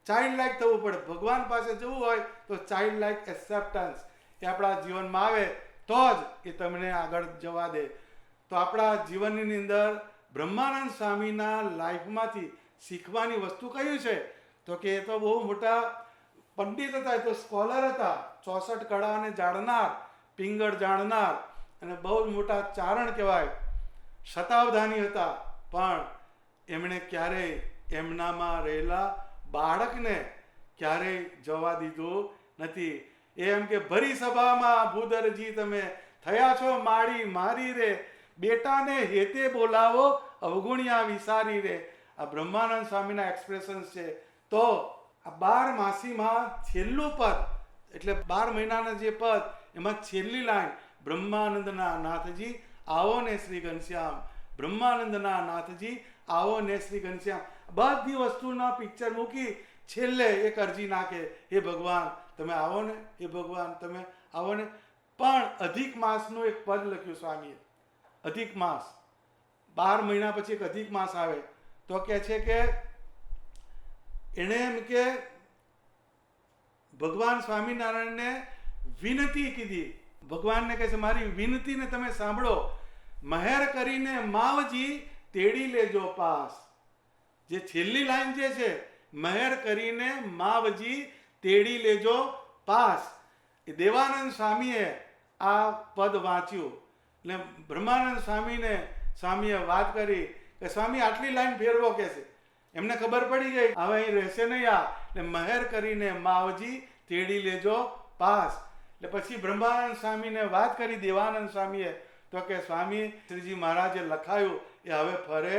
ચાઇલ્ડ લાઇક થવું પડે. ભગવાન પાસે જવું હોય તો ચાઇલ્ડ લાઇક એક્સેપ્ટન્સ એ આપણા જીવનમાં આવે તો જ એ તમને આગળ જવા દે. તો આપણા જીવનની અંદર બ્રહ્માનંદ સ્વામીના લાઈફમાંથી શીખવાની વસ્તુ કયું છે? તો કે એ તો બહુ મોટા પંડિત હતા, એ તો સ્કોલર હતા. 64 કળાને જાણનાર, પિંગળ જાણનાર અને બહુ જ મોટા ચારણ કહેવાય, શતાવધાની હતા. પણ એમણે ક્યારેય એમનામાં રહેલા બાળકને ક્યારેય જવા દીધું નથી. એમ કે ભરી સભામાં ભૂધરજી તમે થયા છો માળી મારી રે, બેટાને હેતે બોલાવો અવગુણ્યા વિસારી રે. આ બ્રહ્માનંદ સ્વામીના એક્સપ્રેશન્સ છે. તો આ 12 માસીમાં છેલ્લું પદ એટલે 12 મહિનાના જે પદ એમાં છેલ્લી લાઈન બ્રહ્માનંદના નાથજી આવો ને શ્રી ઘનશ્યામ, બ્રહ્માનંદના નાથજી આવો ને શ્રી ઘનશ્યામ. બધી વસ્તુના પિક્ચર મૂકી છેલ્લે એક અરજી નાખે, હે ભગવાન તમે આવો ને, હે ભગવાન તમે આવો ને. પણ અધિક માસનું એક પદ લખ્યું સ્વામીએ. અધિક માસ 12 મહિના પછી એક અધિક માસ આવે તો કહે છે કે એણે એમ કે ભગવાન સ્વામિનારાયણને વિનંતી કીધી. ભગવાનને કહે છે મારી વિનંતીને તમે સાંભળો, મહેર કરીને માવજી તેડી લેજો પાસ. જે છેલ્લી લાઈન જે છે, મહેર કરીને માવજી તેડી લેજો પાસ, એ દેવાનંદ સ્વામીએ આ પદ વાંચ્યું. એટલે બ્રહ્માનંદ સ્વામીએ વાત કરી કે સ્વામી આટલી લાઈન ફેરવો કે છે. એમને ખબર પડી ગઈ હવે અહીં રહેશે નહીં આ, એટલે મહેર કરીને માવજી તેડી લેજો પાસ. એટલે પછી બ્રહ્માનંદ સ્વામીને વાત કરી દેવાનંદ સ્વામીએ, તો કે સ્વામી શ્રીજી મહારાજે લખાયું એ હવે ફરે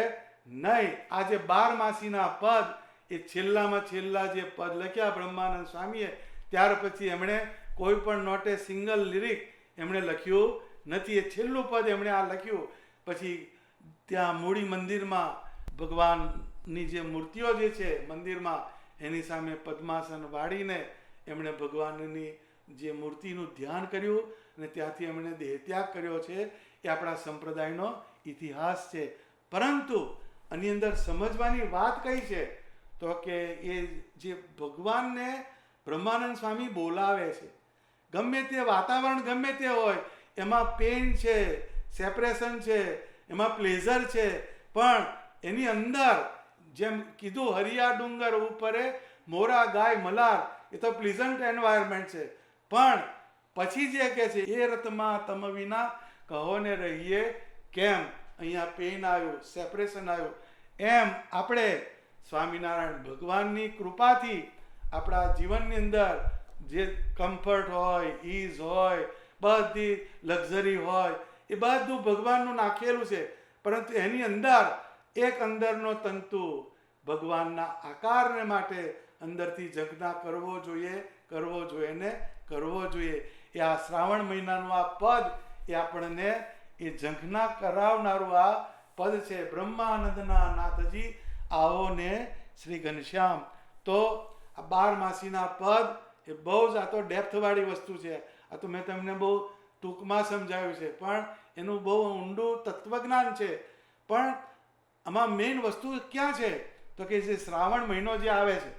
નહીં. આ જે 12 માસીના પદ, એ છેલ્લામાં છેલ્લા જે પદ લખ્યા બ્રહ્માનંદ સ્વામીએ, ત્યાર પછી એમણે કોઈ પણ નોટે સિંગલ લિરિક એમણે લખ્યું નથી. એ છેલ્લું પદ એમણે આ લખ્યું. પછી ત્યાં મૂળી મંદિરમાં ભગવાનની જે મૂર્તિઓ જે છે મંદિરમાં, એની સામે પદ્માસન વાળીને એમણે ભગવાનની જે મૂર્તિનું ધ્યાન કર્યું અને ત્યાંથી એમણે દેહત્યાગ કર્યો છે. એ આપણા સંપ્રદાયનો ઇતિહાસ છે. પરંતુ આની અંદર સમજવાની વાત કઈ છે તો કે એ જે ભગવાનને બ્રહ્માનંદ સ્વામી બોલાવે છે, ગમે તે વાતાવરણ ગમે તે હોય, એમાં પેન છે, સેપરેશન છે, એમાં પ્લેઝર છે, પણ એની અંદર જેમ કીધું હરિયા ડુંગર ઉપરે મોરા ગાય મલાર, એ તો પ્લીઝન્ટ એન્વાયરમેન્ટ છે. પણ પછી જે કહે છે એ રતમાં તમ વિના કહો ને રહીએ કેમ, અહીંયા પેન આવ્યું, સેપરેશન આવ્યું. એમ આપણે સ્વામિનારાયણ ભગવાનની કૃપાથી આપણા જીવનની અંદર જે કમ્ફર્ટ હોય, ઇઝ હોય, બધી લક્ઝરી હોય, એ બધું ભગવાનનું નાખેલું છે. પરંતુ એની અંદર એક અંદરનો તંતુ ભગવાનના આકારને માટે અંદરથી ઝંખના કરવો જોઈએ ને કરવો જોઈએ. એ આ શ્રાવણ મહિનાનું આ પદ એ આપણને એ ઝંખના કરાવનારું આ પદ છે. બ્રહ્માનંદના નાથજી આવો ને શ્રી ઘનશ્યામ. તો આ 12 માસીના પદ એ બહુ જ, આ તો ડેપ્થવાળી વસ્તુ છે. આ તો મેં તમને બહુ ટૂંકમાં સમજાવ્યું છે, પણ એનું બહુ ઊંડું તત્વજ્ઞાન છે. પણ આમાં મેઇન વસ્તુ ક્યાં છે તો કે જે શ્રાવણ મહિનો જે આવે છે,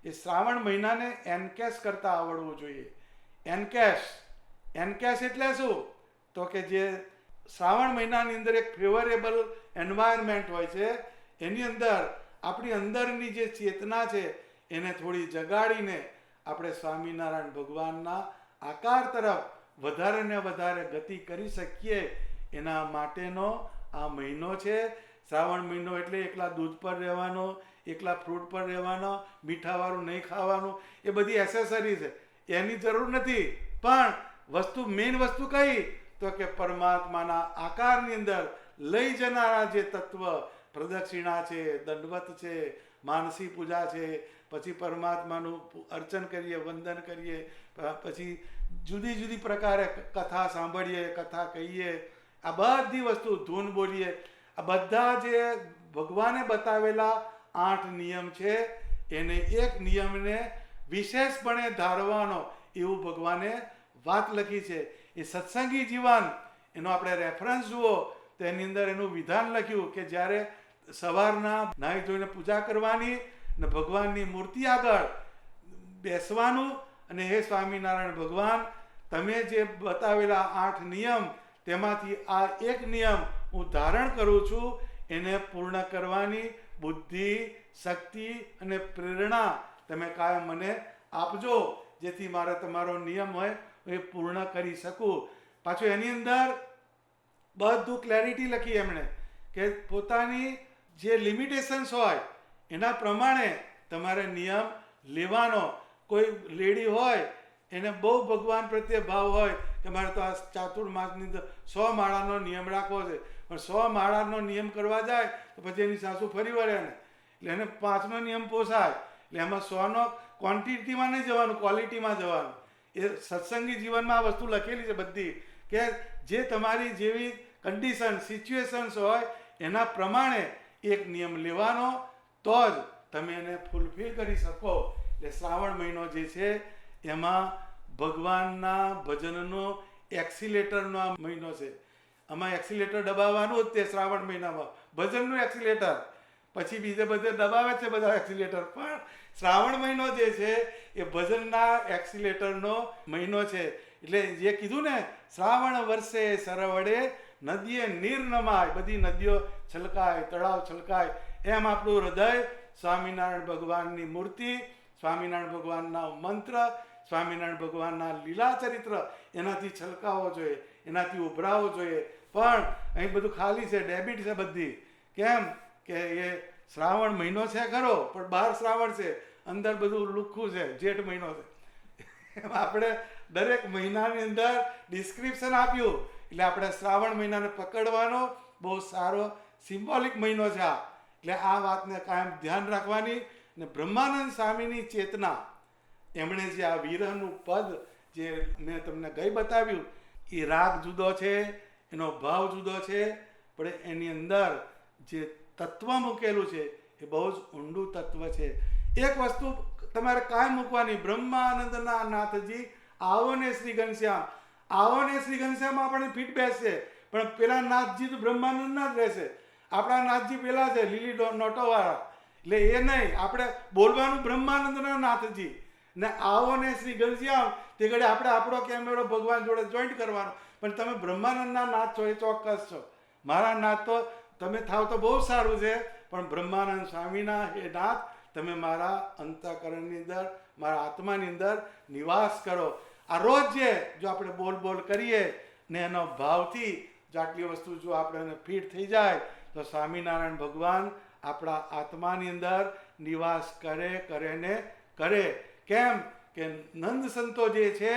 એ શ્રાવણ મહિનાને એનકેશ કરતા આવડવું જોઈએ. એનકેશ એટલે શું તો કે જે શ્રાવણ મહિનાની અંદર એક ફેવરેબલ એન્વાયરમેન્ટ હોય છે, એની અંદર આપણી અંદરની જે ચેતના છે એને થોડી જગાડીને આપણે સ્વામિનારાયણ ભગવાનના આકાર તરફ વધારે ને વધારે ગતિ કરી શકીએ, એના માટેનો આ મહિનો છે. શ્રાવણ મહિનો એટલે એકલા દૂધ પર રહેવાનો, એકલા ફ્રૂટ પર રહેવાનો, મીઠાવાળું નહીં ખાવાનું, એ બધી એસેસરી છે, એની જરૂર નથી. પણ મેઇન વસ્તુ કઈ તો કે પરમાત્માના આકારની અંદર લઈ જનારા જે તત્વ, પ્રદક્ષિણા છે, દંડવત છે, માનસી પૂજા છે, પછી પરમાત્માનું અર્ચન કરીએ, વંદન કરીએ, પછી જુદી જુદી પ્રકારે કથા સાંભળીએ, કથા કહીએ, આ બધી વસ્તુ ધૂન બોલીએ, આ બધા જે ભગવાને બતાવેલા 8 નિયમ છે, એને એક નિયમને વિશેષપણે ધારવાનો એવું ભગવાને વાત લખી છે. એ સત્સંગી જીવન, એનો આપણે રેફરન્સ જુઓ તો એની અંદર એનું વિધાન લખ્યું કે જ્યારે સવારના નાહી ધોઈને પૂજા કરવાની ને ભગવાનની મૂર્તિ આગળ બેસવાનું, અને હે સ્વામિનારાયણ ભગવાન, તમે જે બતાવેલા 8 નિયમ, તેમાંથી આ એક નિયમ હું ધારણ કરું છું, એને પૂર્ણ કરવાની બુદ્ધિ, શક્તિ અને પ્રેરણા તમે કાયમ મને આપજો, જેથી મારે તમારો નિયમ હોય એ પૂર્ણ કરી શકું. પાછું એની અંદર બધું ક્લેરિટી લખી એમણે કે પોતાની જે લિમિટેશન્સ હોય એના પ્રમાણે તમારે નિયમ લેવાનો. કોઈ લેડી હોય એને બહુ ભગવાન પ્રત્યે ભાવ હોય કે મારે તો આ ચાતુર્માસની અંદર 100 માળાનો નિયમ રાખવો છે, પણ 100 માળાનો નિયમ કરવા જાય તો પછી એની સાસુ ફરી વળે ને, એટલે એને 5નો નિયમ પોસાય. એટલે એમાં 100નો ક્વોન્ટિટીમાં નહીં જવાનું, ક્વોલિટીમાં જવાનું. એ સત્સંગી જીવનમાં આ વસ્તુ લખેલી છે બધી, કે જે તમારી જેવી કન્ડિશન સિચ્યુએશન્સ હોય એના પ્રમાણે એક નિયમ લેવાનો, તો જ તમે એને ફૂલફિલ કરી શકો. એટલે શ્રાવણ મહિનો જે છે એમાં ભગવાનના ભજનનો એક્સિલેટરનો આ મહિનો છે. આમાં એક્સિલેટર દબાવવાનું જ તે શ્રાવણ મહિનામાં, ભજનનું એક્સિલેટર. પછી બીજે બધે દબાવે છે બધા એક્સિલેટર, પણ શ્રાવણ મહિનો જે છે એ ભજનના એક્સિલેટરનો મહિનો છે. એટલે જે કીધું ને, શ્રાવણ વર્ષે સરવડે નદીએ નીર નમાય, બધી નદીઓ છલકાય, તળાવ છલકાય, એમ આપણું હૃદય સ્વામિનારાયણ ભગવાનની મૂર્તિ, સ્વામિનારાયણ ભગવાનના મંત્ર, સ્વામિનારાયણ ભગવાનના લીલા ચરિત્ર એનાથી છલકાવો જોઈએ, એનાથી ઉભરાવો જોઈએ. પણ અહીં બધું ખાલી છે, ડેબિટ છે બધી. કેમ કે એ શ્રાવણ મહિનો છે ખરો, પણ બહાર શ્રાવણ છે, અંદર બધું લુખ્ખું છે, જેઠ મહિનો છે. એમ આપણે દરેક મહિનાની અંદર ડિસ્ક્રિપ્શન આપ્યું. એટલે આપણે શ્રાવણ મહિનાને પકડવાનો બહુ સારો સિમ્બોલિક મહિનો છે આ. એટલે આ વાતને કાયમ ધ્યાન રાખવાની. ને બ્રહ્માનંદ સ્વામીની ચેતના, એમણે જે આ વિરહનું પદ જે મેં તમને ગઈ બતાવ્યું, એ રાગ જુદો છે, એનો ભાવ જુદો છે, પણ એની અંદર જે તત્વ મૂકેલું છે એ બહુ જ ઊંડું તત્વ છે. એક વસ્તુ તમારે કાંઈ મૂકવાની, બ્રહ્માનંદના નાથજી આવો ને શ્રી ઘનશ્યામ, આવો ને શ્રી ઘનશ્યામ આપણને ફીટ બેસશે, પણ પેલા નાથજી તો બ્રહ્માનંદના જ રહેશે. આપણા નાથજી પેલા છે લીલી નોટોવાળા, એટલે એ નહીં. આપણે બોલવાનું બ્રહ્માનંદના નાથજી ને આવો ને શ્રી ઘનશ્યામ, તે ઘડી આપણે આપણો કેમેરો ભગવાન જોડે જોઈન્ટ કરવાનો. પણ તમે બ્રહ્માનંદના નાથ છો એ ચોક્કસ છો. મારા નાથ તો તમે થાવ તો બહુ સારું છે, પણ બ્રહ્માનંદ સ્વામીના એ નાથ તમે મારા અંતઃકરણની અંદર, મારા આત્માની અંદર નિવાસ કરો. આ રોજ જે જો આપણે બોલ કરીએ ને એનો ભાવથી જો આટલી વસ્તુ જો આપણે ફીટ થઈ જાય, તો સ્વામિનારાયણ ભગવાન આપણા આત્માની અંદર નિવાસ કરે ને કરે. કેમ કે નંદ સંતો જે છે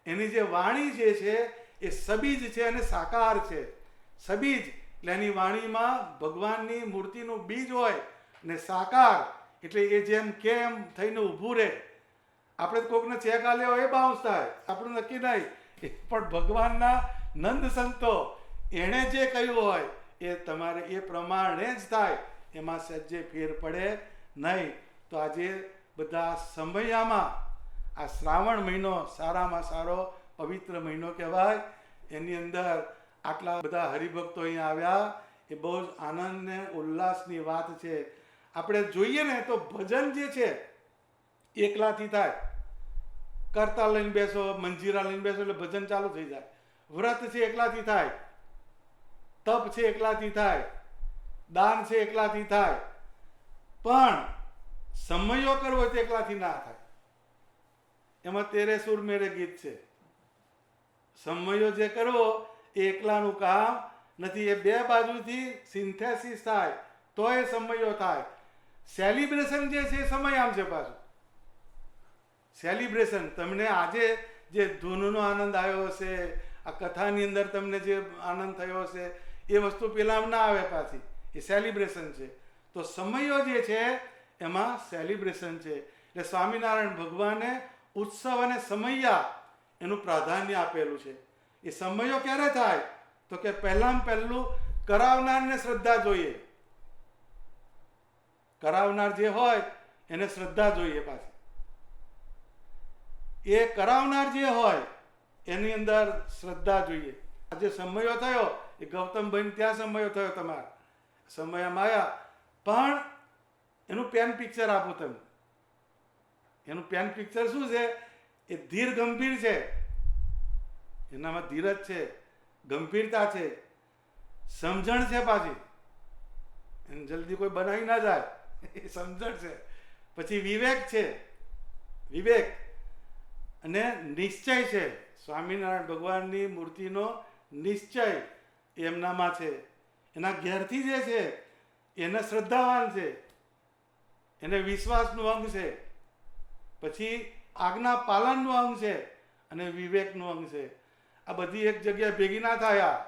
એની જે વાણી જે છે એ સબીજ છે અને સાકાર છે. સબીજ એટલે એની વાણીમાં ભગવાનની મૂર્તિનું બીજ હોય, ને સાકાર એટલે એ જેમ કેમ થઈને ઊભું રહે. આપણે કોઈકને ચેક આલ્યો એ બાઉન્સ થાય, આપણું નક્કી નહીં. પણ ભગવાનના નંદ સંતો એણે જે કહ્યું હોય એ તમારે એ પ્રમાણે જ થાય, એમાં સજ્જે ફેર પડે નહીં. તો આજે બધા સમયામાં આ શ્રાવણ મહિનો સારામાં સારો પવિત્ર મહિનો કહેવાય. એની અંદર આટલા બધા હરિભક્તો અહીંયા આવ્યા, એ બહુ જ આનંદ ને ઉલ્લાસની વાત છે. આપણે જોઈએ ને તો ભજન જે છે એકલાથી થાય. કરતા લઈને બેસો, મંજીરા લઈને બેસો એટલે ભજન ચાલુ થઈ જાય. વ્રત છે એકલાથી થાય, તપ છે એકલાથી થાય, દાન છે એકલાથી થાય, પણ સમયો કરવો તે એકલાથી ના થાય. એમાં તેરે સુર મેરે ગીત છે. સમયો જે કરવો એ એકલાનું કામ નથી, એ બે બાજુથી સિન્થેસિસ થાય તો એ સમયો થાય. સેલિબ્રેશન જે છે એ સમય આમ છે પાછું. સેલિબ્રેશન તમને આજે જે ધૂનનો આનંદ આવ્યો હશે, આ કથાની અંદર તમને જે આનંદ થયો હશે, એ વસ્તુ પેલા ના આવે પાછી. એ સેલિબ્રેશન છે. તો સમયો જે છે એમાં સેલિબ્રેશન છે. એટલે સ્વામિનારાયણ ભગવાને ઉત્સવ અને સમયા એનું પ્રાધાન્ય આપેલું છે. એ સમયો ક્યારે થાય તો કે પહેલામાં પહેલું કરાવનારને શ્રદ્ધા જોઈએ. કરાવનાર જે હોય એને શ્રદ્ધા જોઈએ. પાછી એ કરાવનાર જે હોય એની અંદર શ્રદ્ધા જોઈએ. આજે સમયો થયો એ ગૌતમભાઈ ત્યાં સમયો થયો, તમારા સમયમાં આવ્યા, પણ એનું પેન પિક્ચર આપો તમે. એનું પેન પિક્ચર શું છે? એ ધીર ગંભીર છે, એનામાં ધીરજ છે, ગંભીરતા છે, સમજણ છે. પાછી એને જલ્દી કોઈ બનાવી ના જાય, એ સમજણ છે. પછી વિવેક છે, વિવેક અને નિશ્ચય છે. સ્વામિનારાયણ ભગવાનની મૂર્તિનો નિશ્ચય એમનામાં છે. એના ઘેરથી જે છે એને શ્રદ્ધાવાન છે, એને વિશ્વાસનું અંગ છે, પછી આજ્ઞા પાલનનું અંગ છે અને વિવેકનું અંગ છે. આ બધી એક જગ્યાએ ભેગી ના થયા.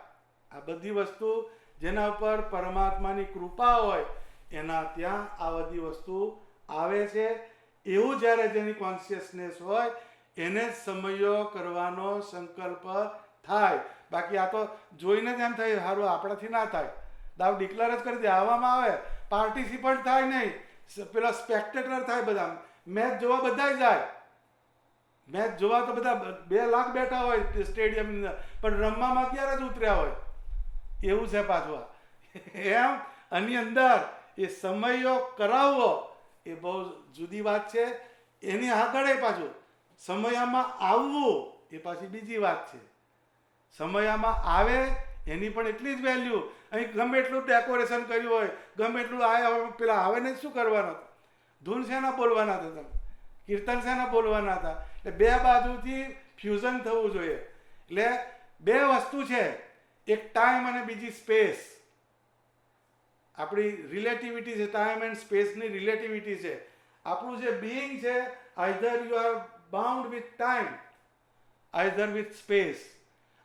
આ બધી વસ્તુ જેના ઉપર પરમાત્માની કૃપા હોય એના ત્યાં આ બધી વસ્તુ આવે છે. એવું જ્યારે જેની કોન્શિયસનેસ હોય એને જ સમયો કરવાનો સંકલ્પ થાય. બાકી આ તો જોઈને જ એમ થાય સારું આપણાથી ના થાય, દાવ ડિક્લેર જ કરી દે, આવવામાં આવે, પાર્ટિસિપન્ટ થાય નહીં, પેલા સ્પેક્ટેટર થાય, બધા મેચ જોવા બધા જાય. મેચ જોવા તો બધા 2 લાખ બેઠા હોય સ્ટેડિયમની અંદર, પણ રમવામાં 11 જ ઉતર્યા હોય. એવું છે પાછું એમ. આની અંદર એ સમયો કરાવવો એ બહુ જુદી વાત છે. એની આગળ પાછું સમયમાં આવવું એ પાછી બીજી વાત છે. સમયમાં આવે એની પણ એટલી જ વેલ્યુ. અહીં ગમે એટલું ડેકોરેશન કર્યું હોય, ગમે એટલું આયા પેલા આવે ને શું કરવાનો, ધૂન શેના બોલવાના હતા, તમે કીર્તન શેના બોલવાના હતા. એટલે 2 બાજુથી ફ્યુઝન થવું જોઈએ. એટલે 2 વસ્તુ છે, એક ટાઈમ અને બીજી સ્પેસ. આપણી રિલેટિવિટી છે, ટાઈમ એન્ડ સ્પેસની રિલેટિવિટી છે. આપણું જે બિઈંગ છે, either you are bound with time, either with space.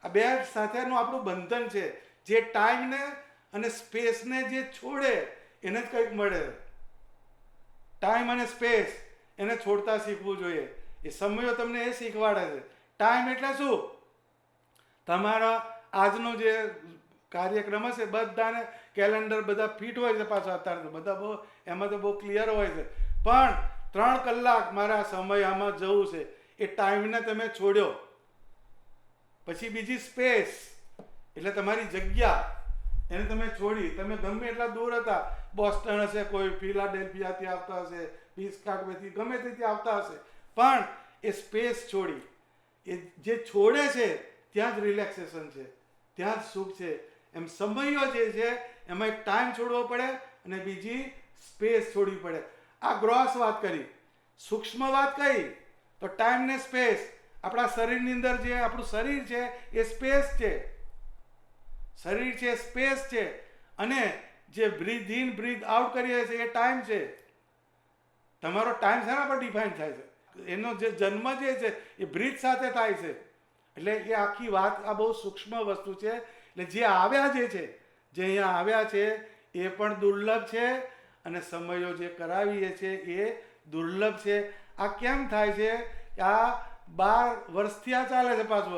આ 2 સાથેનું આપણું બંધન છે. જે ટાઈમને અને સ્પેસને જે છોડે એને જ કંઈક મળે. ટાઈમ અને સ્પેસ એને છોડતા શીખવું જોઈએ. એ સમયો તમને એ શીખવાડે છે. ટાઈમ એટલે શું? તમારા આજનો જે કાર્યક્રમ હશે બધાને કેલેન્ડર બધા ફિટ હોય છે. પાછા અત્યારે તો બધા બહુ એમાં તો બહુ ક્લિયર હોય છે. પણ 3 કલાક મારા સમય આમાં જવું છે, એ ટાઈમને તમે છોડ્યો. પછી બીજી સ્પેસ એટલે તમારી જગ્યા, એને તમે છોડી. તમે ગમે એટલા દૂર હતા, બોસ્ટન હશે, કોઈ ફિલાડેલ્ફિયાથી આવતા હશે, પિસ્કાગોથી, ગમે ત્યાંથી આવતા હશે, પણ એ સ્પેસ છોડી. એ જે છોડે છે ત્યાં જ રિલેક્સેશન છે, ત્યાં જ સુખ છે. એમ સમયો જે છે એમાં એક ટાઈમ છોડવો પડે અને બીજી સ્પેસ છોડવી પડે. આ ગ્રોસ વાત કરી. સૂક્ષ્મ વાત કઈ તો ટાઈમ ને સ્પેસ. આપણા શરીરની અંદર જે આપણું શરીર છે એ સ્પેસ છે, શરીર છે સ્પેસ છે, અને જે બ્રીથ ઇન બ્રીથ આઉટ કરીએ છીએ એ ટાઈમ છે. તમારો ટાઈમ શેના પર ડિફાઇન થાય છે? એનો જે જન્મ જે છે એ બ્રીથ સાથે થાય છે. એટલે એ આખી વાત આ બહુ સૂક્ષ્મ વસ્તુ છે. એટલે જે આવ્યા જે છે, જે અહીંયા આવ્યા છે એ પણ દુર્લભ છે, અને સમયો જે કરાવીએ છીએ એ દુર્લભ છે. આ કેમ થાય છે? આ 12 વર્ષથી આ ચાલે છે. પાછું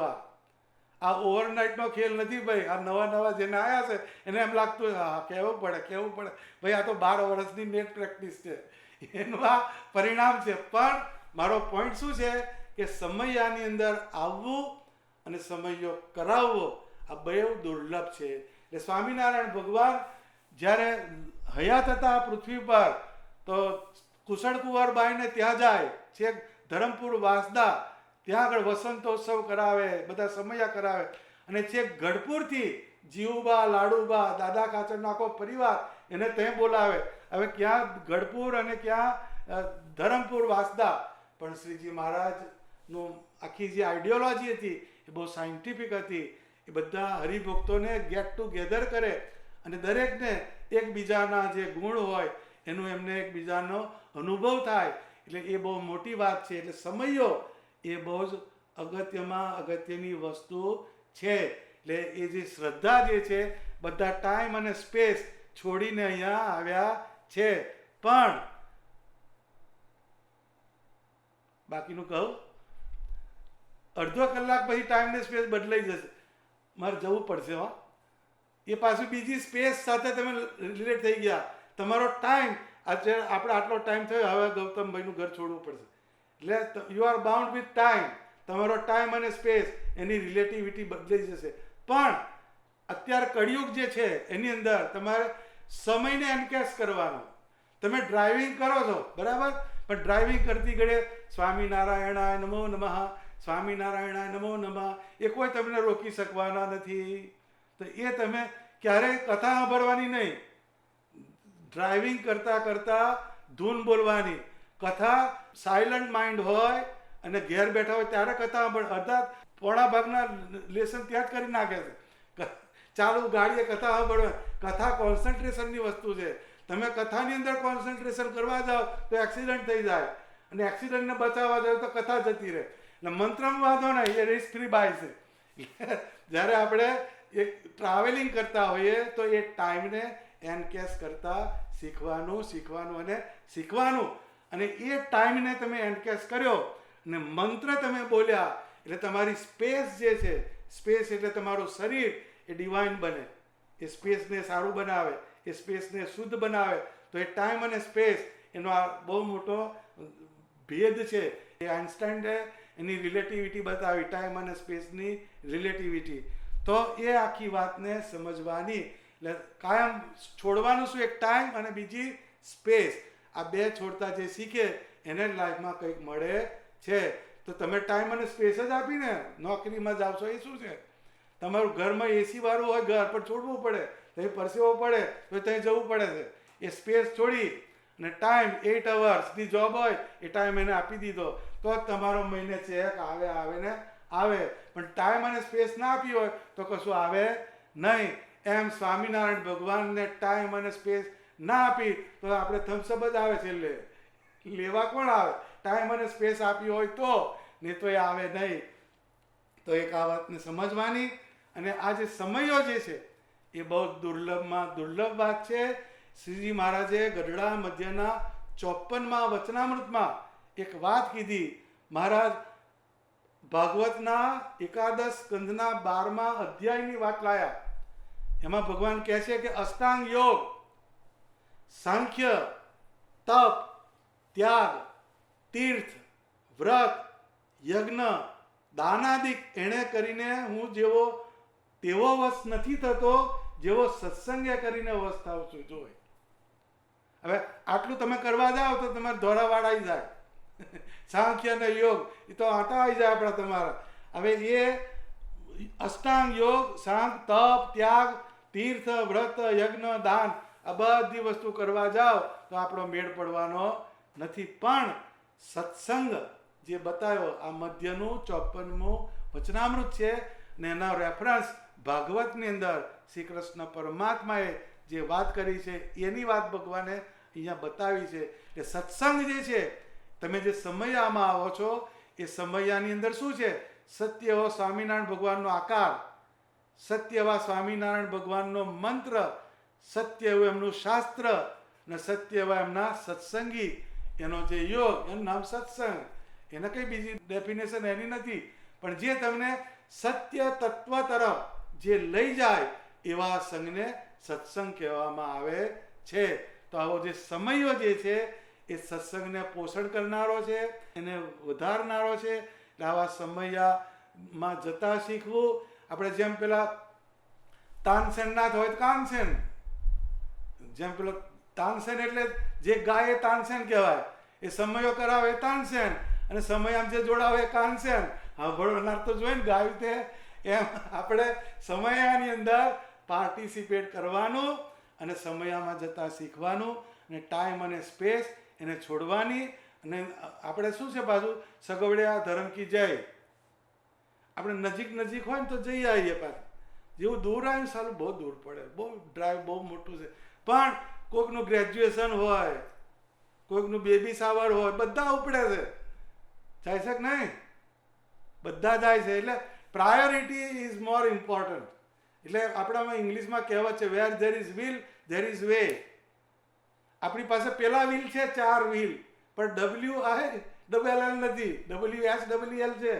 આ ઓવરનાઇટનો ખેલ નથી ભાઈ. આ નવા જેને આવ્યા છે એને એમ લાગતું હા કહેવું પડે ભાઈ, આ તો 12 વર્ષની નેટ પ્રેક્ટિસ છે. એનું આ પરિણામ છે. પણ મારો પોઈન્ટ શું છે કે સમયાની અંદર આવવું અને સમયો કરાવવો આ બહુ દુર્લભ છે. એટલે સ્વામિનારાયણ ભગવાન જ્યારે હયાત હતા પૃથ્વી પર, તો કુશળ કુંવરબાઈને ત્યાં જાય છે, ધરમપુર વાંસદા, ત્યાં આગળ વસંતોત્સવ કરાવે, બધા સમયા કરાવે. અને છેક ગઢપુરથી જીવુબા, લાડુબા, દાદા કાચરનો આખો પરિવાર એને ત્યાં બોલાવે. હવે ક્યાં ગઢપુર અને ક્યાં ધરમપુર વાંસદા. પણ શ્રીજી મહારાજનું આખી જે આઈડિયોલોજી હતી એ બહુ સાયન્ટિફિક હતી. એ બધા હરિભક્તોને ગેટ ટુગેધર કરે અને દરેકને એકબીજાના જે ગુણ હોય એનું એમને એકબીજાનો અનુભવ થાય. એટલે એ બહુ મોટી વાત છે. એટલે સમયો એ બહુ જ અગત્યની વસ્તુ છે. એટલે એ જે શ્રદ્ધા જે છે, બધા ટાઈમ અને સ્પેસ છોડીને અહીંયા આવ્યા છે. પણ બાકીનું કહું, અડધો કલાક પછી ટાઈમ ને સ્પેસ બદલાઈ જશે. મારે જવું પડશે હો. એ પાછું બીજી સ્પેસ સાથે તમે રિલેટ થઈ ગયા. તમારો ટાઈમ આજે આપણે આટલો ટાઈમ થયો, હવે ગૌતમભાઈનું ઘર છોડવું પડશે. એટલે you are bound with time. તમારો ટાઈમ અને સ્પેસ એની રિલેટિવિટી બદલાઈ જશે. પણ અત્યારે કળિયુગ જે છે એની અંદર તમારે સમયને એન્કેશ કરવાનો. તમે ડ્રાઇવિંગ કરો છો બરાબર, પણ ડ્રાઇવિંગ કરતી ઘડે સ્વામિનારાયણાય નમો નમઃ, સ્વામિનારાયણાય નમો નમઃ એ કોઈ તમને રોકી શકવાના નથી. તો એ તમે ક્યારેય કથા સાંભળવાની નહીં. ડ્રાઇવિંગ કરતાં ધૂન બોલવાની. કથા સાયલન્ટ માઇન્ડ હોય અને ઘેર બેઠા હોય ત્યારે કથા સાંભળ. અડધા પોણા ભાગના લેસન ત્યાં જ કરી નાખે છે. ચાલુ ગાડીએ કથા સાંભળવા. કથા કોન્સન્ટ્રેશનની વસ્તુ છે. તમે કથાની અંદર કોન્સન્ટ્રેશન કરવા જાઓ તો એક્સિડન્ટ થઈ જાય, અને એક્સિડન્ટને બચાવવા જાઓ તો કથા જતી રહે. એટલે મંત્રમાં વાંધો નહીં, એ રિસ્ક ફ્રી બાય છે. જ્યારે આપણે એક ટ્રાવેલિંગ કરતા હોઈએ તો એ ટાઈમને એનકેશ કરતા શીખવાનું અને શીખવાનું. અને એ ટાઈમને તમે એનકેશ કર્યો અને મંત્ર તમે બોલ્યા એટલે તમારી સ્પેસ જે છે સ્પેસ એટલે તમારું શરીર એ ડિવાઇન બને, એ સ્પેસને સારું બનાવે, એ સ્પેસને શુદ્ધ બનાવે. તો એ ટાઈમ અને સ્પેસ એનો આ બહુ મોટો ભેદ છે. એ આઇન્સ્ટાઈને એની રિલેટિવિટી બતાવી, ટાઈમ અને સ્પેસની રિલેટિવિટી. તો એ આખી વાતને સમજવાની, એટલે કાયમ છોડવાનું શું, એક ટાઈમ અને બીજી સ્પેસ. આ બે છોડતા જે શીખે એને લાઈફમાં કંઈક મળે છે. તો તમે ટાઈમ અને સ્પેસ જ આપીને નોકરીમાં જાઓ છો, એ શું છે? તમારું ઘરમાં એસી વાળું હોય ઘર, પણ છોડવું પડે, ત્યાં પરસેવો પડે તો ત્યાં જવું પડે છે. એ સ્પેસ છોડી અને ટાઈમ 8 અવર્સની જોબ હોય એ ટાઈમ એને આપી દીધો, તો જ તમારો મહિને ચેક આવે ને આવે. પણ ટાઈમ અને સ્પેસ ના આપી હોય તો કશું આવે નહીં. એમ સ્વામિનારાયણ ભગવાનને ટાઈમ અને સ્પેસ ના આપી તો આપણે થમ્સઅપ જ આવે છેલ્લે. લેવા કોણ આવે? ટાઈમ અને સ્પેસ આપી હોય તો, નહીં તો એ આવે નહીં. તો એક આ વાતને સમજવાની. અને આ જે સમયો જે છે એ બહુ દુર્લભમાં દુર્લભ વાત છે. શ્રીજી મહારાજે ગઢડા મધ્યના 54મા વચનામૃતમાં એક વાત કીધી. મહારાજ ભાગવતના એકાદશ સ્કંધના 12મા અધ્યાયની વાત લાયા. એમાં ભગવાન કહે છે કે અષ્ટાંગ યોગ, સાંખ્ય, તપ, ત્યાગ, તીર્થ, વ્રત, યજ્ઞ, દાનાદિક એણે કરીને હું જેવો તેવો વશ નથી થતો જેવો સત્સંગે કરીને વશ થાવ છું. જોઈ, હવે આટલું તમે કરવા જાઓ તો તમારે ધોરાવાડ આવી જાય. સાંખ્ય અને યોગ એ તો આટા આવી જાય આપણા તમારા. હવે એ અષ્ટાંગ યોગ, સાંખ, તપ, ત્યાગ, તીર્થ, વ્રત, યજ્ઞ, દાન, આ બધી વસ્તુ કરવા જાઓ તો આપણો મેળ પડવાનો નથી. પણ સત્સંગ જે બતાવ્યો આ મધ્યનું 54મું વચનામૃત છે ને એના રેફરન્સ ભાગવતની અંદર શ્રી કૃષ્ણ પરમાત્માએ જે વાત કરી છે એની વાત ભગવાને અહીંયા બતાવી છે. કે સત્સંગ જે છે, તમે જે સમયામાં આવો છો એ સમયાની અંદર શું છે? સત્ય એવો સ્વામિનારાયણ ભગવાનનો આકાર, સત્ય એવા સ્વામિનારાયણ ભગવાનનો મંત્ર, સત્ય એવું એમનું શાસ્ત્ર અને સત્ય એવા એમના સત્સંગી, એનો જે યોગ, એનું નામ સત્સંગ. એને કંઈ બીજી ડેફિનેશન એની નથી. પણ જે તમને સત્ય તત્વ તરફ જે લઈ જાય એવા સંઘને સત્સંગ કહેવામાં આવે છે. તો આવો જે સમયો જે છે એ સત્સંગને પોષણ કરનારો છે, એને વધારનારો છે. એટલે આવા સમયમાં જતા શીખવું. આપણે જેમ પેલા તાનસેન ના હોય તો કાનસેન, જેમ પેલો તાનસેન એટલે જે ગાય તાનસેન કહેવાય, એ સમયો કરાવે તાનસેન, અને સમય આમ જે જોડાવે કાનસેન. સાંભળનાર તો જોઈ ને ગાયું તે એમ આપણે સમયાની અંદર પાર્ટિસિપેટ કરવાનું અને સમયામાં જતા શીખવાનું. અને ટાઈમ અને સ્પેસ એને છોડવાની. અને આપણે શું છે પાછું, સગવડ્યા ધર્મ કી જય. આપણે નજીક હોય ને તો જઈ આવીએ પાછું. જેવું દૂર આવીને સારું બહુ દૂર પડે, બહુ ડ્રાઈવ બહુ મોટું છે. પણ કોઈકનું ગ્રેજ્યુએશન હોય, કોઈકનું બેબી શાવર હોય, બધા ઉપડે છે. જાય છે કે નહીં? બધા જાય છે. એટલે પ્રાયોરિટી ઇઝ મોર ઇમ્પોર્ટન્ટ. એટલે આપણામાં ઇંગ્લિશમાં કહેવત છે, where there is will there is way. આપણી પાસે પેલા વ્હીલ છે, 4 વ્હીલ, પણ WILL નથી, WSWL છે.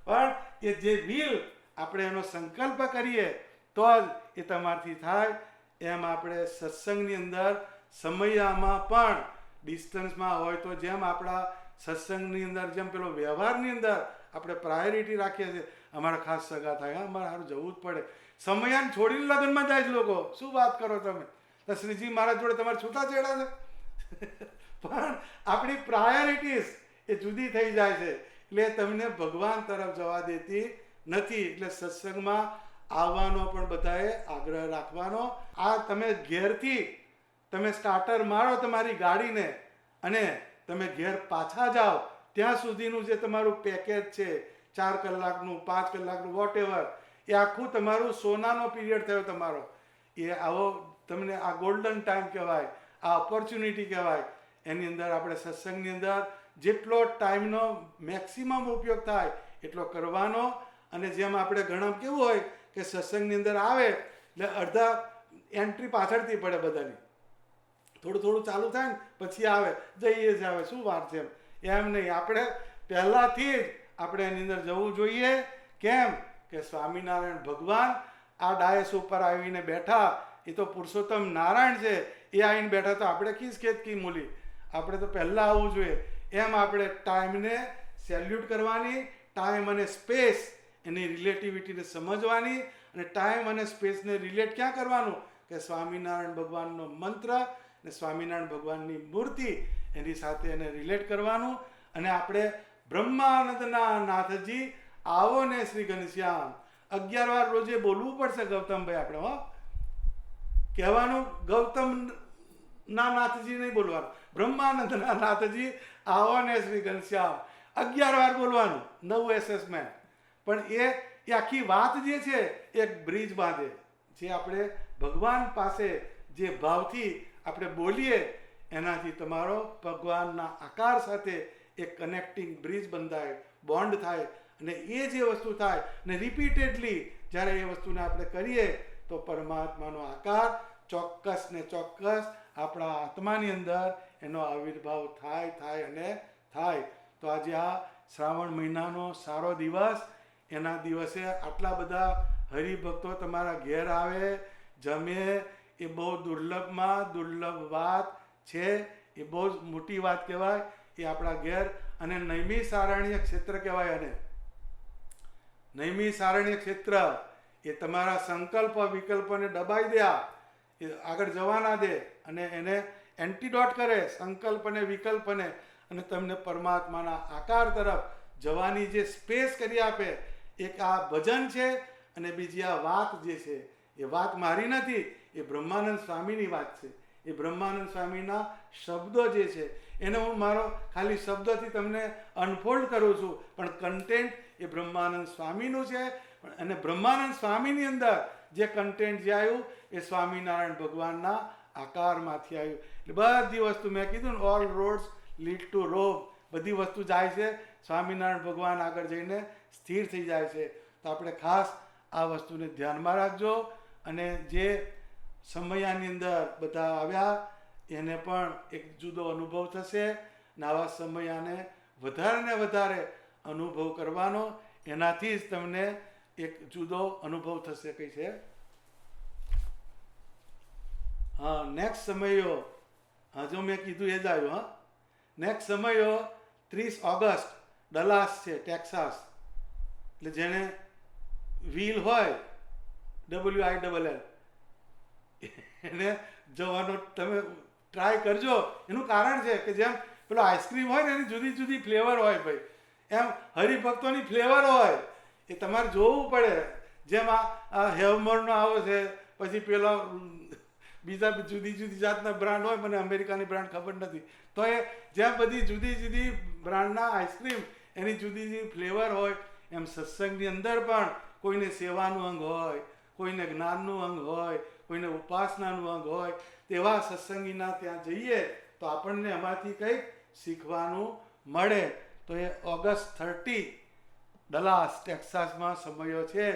પણ એ જે વ્હીલ આપણે એનો સંકલ્પ કરીએ તો જ એ તમારથી થાય. એમ આપણે સત્સંગની અંદર સમયામાં પણ ડિસ્ટન્સમાં હોય તો, જેમ આપણા સત્સંગની અંદર જેમ પેલો વ્યવહારની અંદર આપણે પ્રાયોરિટી રાખીએ છીએ, અમારા ખાસ સગા થાય, અમારે સારું જવું જ પડે. સમયાને છોડીને લગ્નમાં જાય છે લોકો. શું વાત કરો તમે? તો શ્રીજી મહારાજ જોડે તમારે છૂટાછેડા છે. પણ આપણી પ્રાયોરિટીઝ એ જુદી થઈ જાય છે. એટલે તમને ભગવાન તરફ જવા દેતી નથી. એટલે સત્સંગમાં આવવાનો પણ બધાએ આગ્રહ રાખવાનો. આ તમે ઘેરથી તમે સ્ટાર્ટર મારો તમારી ગાડીને અને તમે ઘેર પાછા જાઓ ત્યાં સુધીનું જે તમારું પેકેજ છે, 4 કલાકનું, 5 કલાકનું, વોટ એવર, એ આખું તમારું સોનાનો પીરિયડ થયો તમારો. એ આવો તમને આ ગોલ્ડન ટાઈમ કહેવાય, આ ઓપોર્ચ્યુનિટી કહેવાય. એની અંદર આપણે સત્સંગની અંદર જેટલો ટાઈમનો મેક્સિમમ ઉપયોગ થાય એટલો કરવાનો. અને જેમ આપણે ઘણા કેવું હોય કે સત્સંગની અંદર આવે એટલે અડધા એન્ટ્રી પાછળથી પડે બધાની, થોડું ચાલુ થાય ને પછી આવે, જઈએ જ આવે, શું વાત છે એમ નહીં. આપણે પહેલાંથી જ આપણે એની અંદર જવું જોઈએ કેમ કે સ્વામિનારાયણ ભગવાન આ ડાયસ ઉપર આવીને બેઠા. એ તો પુરુષોત્તમ નારાયણ છે, એ આવીને બેઠા તો આપણે ખીસ ખેત કી મૂલી. આપણે તો પહેલાં આવવું જોઈએ. એમ આપણે ટાઈમને સેલ્યુટ કરવાની, ટાઈમ અને સ્પેસ એની રિલેટિવિટીને સમજવાની, અને ટાઈમ અને સ્પેસને રિલેટ ક્યાં કરવાનું કે સ્વામિનારાયણ ભગવાનનો મંત્ર ને સ્વામિનારાયણ ભગવાનની મૂર્તિ એની સાથે એને રિલેટ કરવાનું. અને આપણે બ્રહ્માનંદના નાથજી આવો ને શ્રી ઘનશ્યામ 11 વાર રોજે બોલવું પડશે ગૌતમભાઈ આપણે. હો, કહેવાનું ગૌતમ ના નાથજી નહીં બોલવાનું, બ્રહ્માનંદના નાથજી આવો ને શ્રી ઘનશ્યામ 11 વાર બોલવાનું. નવું એસેસમેન્ટ. પણ એ આખી વાત જે છે એક બ્રિજ બાંધે. જે આપણે ભગવાન પાસે જે ભાવથી આપણે બોલીએ એનાથી તમારો ભગવાનના આકાર સાથે એક કનેક્ટિંગ બ્રિજ બંધાય, બોન્ડ થાય. અને એ જે વસ્તુ થાય ને રિપીટેડલી જ્યારે એ વસ્તુને આપણે કરીએ તો પરમાત્માનો આકાર ચોક્કસ ને ચોક્કસ આપણા આત્માની અંદર એનો આવિર્ભાવ થાય અને થાય. તો આજે આ શ્રાવણ મહિનાનો સારો દિવસ, એના દિવસે આટલા બધા હરિભક્તો તમારા ઘેર આવે, જમે, એ બહુ દુર્લભમાં દુર્લભ વાત છે. એ બહુ જ મોટી વાત કહેવાય. એ આપણા ઘેર અને નૈમિ સારણ્ય ક્ષેત્ર કહેવાય. અને નૈમિ સારણ્ય ક્ષેત્ર એ તમારા સંકલ્પ વિકલ્પને દબાઈ દે, એ આગળ જવા ના દે અને એને એન્ટીડોટ કરે સંકલ્પને વિકલ્પને, અને તમને પરમાત્માના આકાર તરફ જવાની જે સ્પેસ કરી આપે. એક આ ભજન છે અને બીજી આ વાત જે છે એ વાત મારી નથી, એ બ્રહ્માનંદ સ્વામીની વાત છે. એ બ્રહ્માનંદ સ્વામીના શબ્દો જે છે એને હું મારો ખાલી શબ્દથી તમને અનફોલ્ડ કરું છું, પણ કન્ટેન્ટ એ બ્રહ્માનંદ સ્વામીનું છે. અને બ્રહ્માનંદ સ્વામીની અંદર જે કન્ટેન્ટ જે આવ્યું એ સ્વામિનારાયણ ભગવાનના આકારમાંથી આવ્યું. એટલે બધી વસ્તુ મેં કીધું ને, ઓલ રોડ્સ લીડ ટુ રોમ. બધી વસ્તુ જાય છે સ્વામિનારાયણ ભગવાન આગળ જઈને સ્થિર થઈ જાય છે. તો આપણે ખાસ આ વસ્તુને ધ્યાનમાં રાખજો. અને જે સમયાની અંદર બધા આવ્યા એને પણ એક જુદો અનુભવ થશે. નવા સમયાને વધારે ને વધારે અનુભવ કરવાનો, એનાથી જ તમને એક જુદો અનુભવ થશે. કઈ છે? હા, નેક્સ્ટ સમયો, હા જો મેં કીધું એ જ આવ્યું. હા, નેક્સ્ટ સમયો 30 ઓગસ્ટ ડલાસ છે, ટેક્સાસ. એટલે જેને વ્હીલ હોય WILL એને જવાનો તમે ટ્રાય કરજો. એનું કારણ છે કે જેમ પેલો આઈસ્ક્રીમ હોય ને એની જુદી જુદી ફ્લેવર હોય ભાઈ, એમ હરિભક્તોની ફ્લેવર હોય. એ તમારે જોવું પડે. જેમ આ હેવમોરનો આવે છે, પછી પેલો બીજા જુદી જુદી જાતના બ્રાન્ડ હોય, મને અમેરિકાની બ્રાન્ડ ખબર નથી. તો એ જેમ બધી જુદી જુદી બ્રાન્ડના આઈસ્ક્રીમ એની જુદી જુદી ફ્લેવર હોય, એમ સત્સંગની અંદર પણ કોઈને સેવાનું અંગ હોય, કોઈને જ્ઞાનનું અંગ હોય, કોઈને ઉપાસનાનું અંગ હોય. તેવા સત્સંગીના ત્યાં જઈએ તો આપણને એમાંથી કંઈક શીખવાનું મળે. તો એ ઓગસ્ટ 30 ડલાસ ટેક્સાસમાં સમયો છે.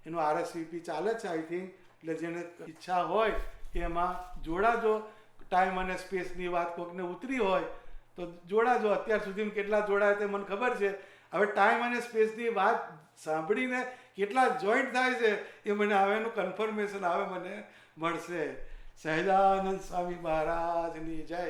એનું RSVP ચાલે છે આઈ થિંક. એટલે જેને ઈચ્છા હોય કે એમાં જોડાજો. ટાઈમ અને સ્પેસની વાત કોઈકને ઉતરી હોય તો જોડાજો. અત્યાર સુધીમાં કેટલા જોડાય તે મને ખબર છે. હવે ટાઈમ અને સ્પેસની વાત સાંભળીને કેટલા જોઈન્ટ થાય છે એ મને હવે એનું કન્ફર્મેશન હવે મને મળશે. સહજાનંદ સ્વામી મહારાજની જય.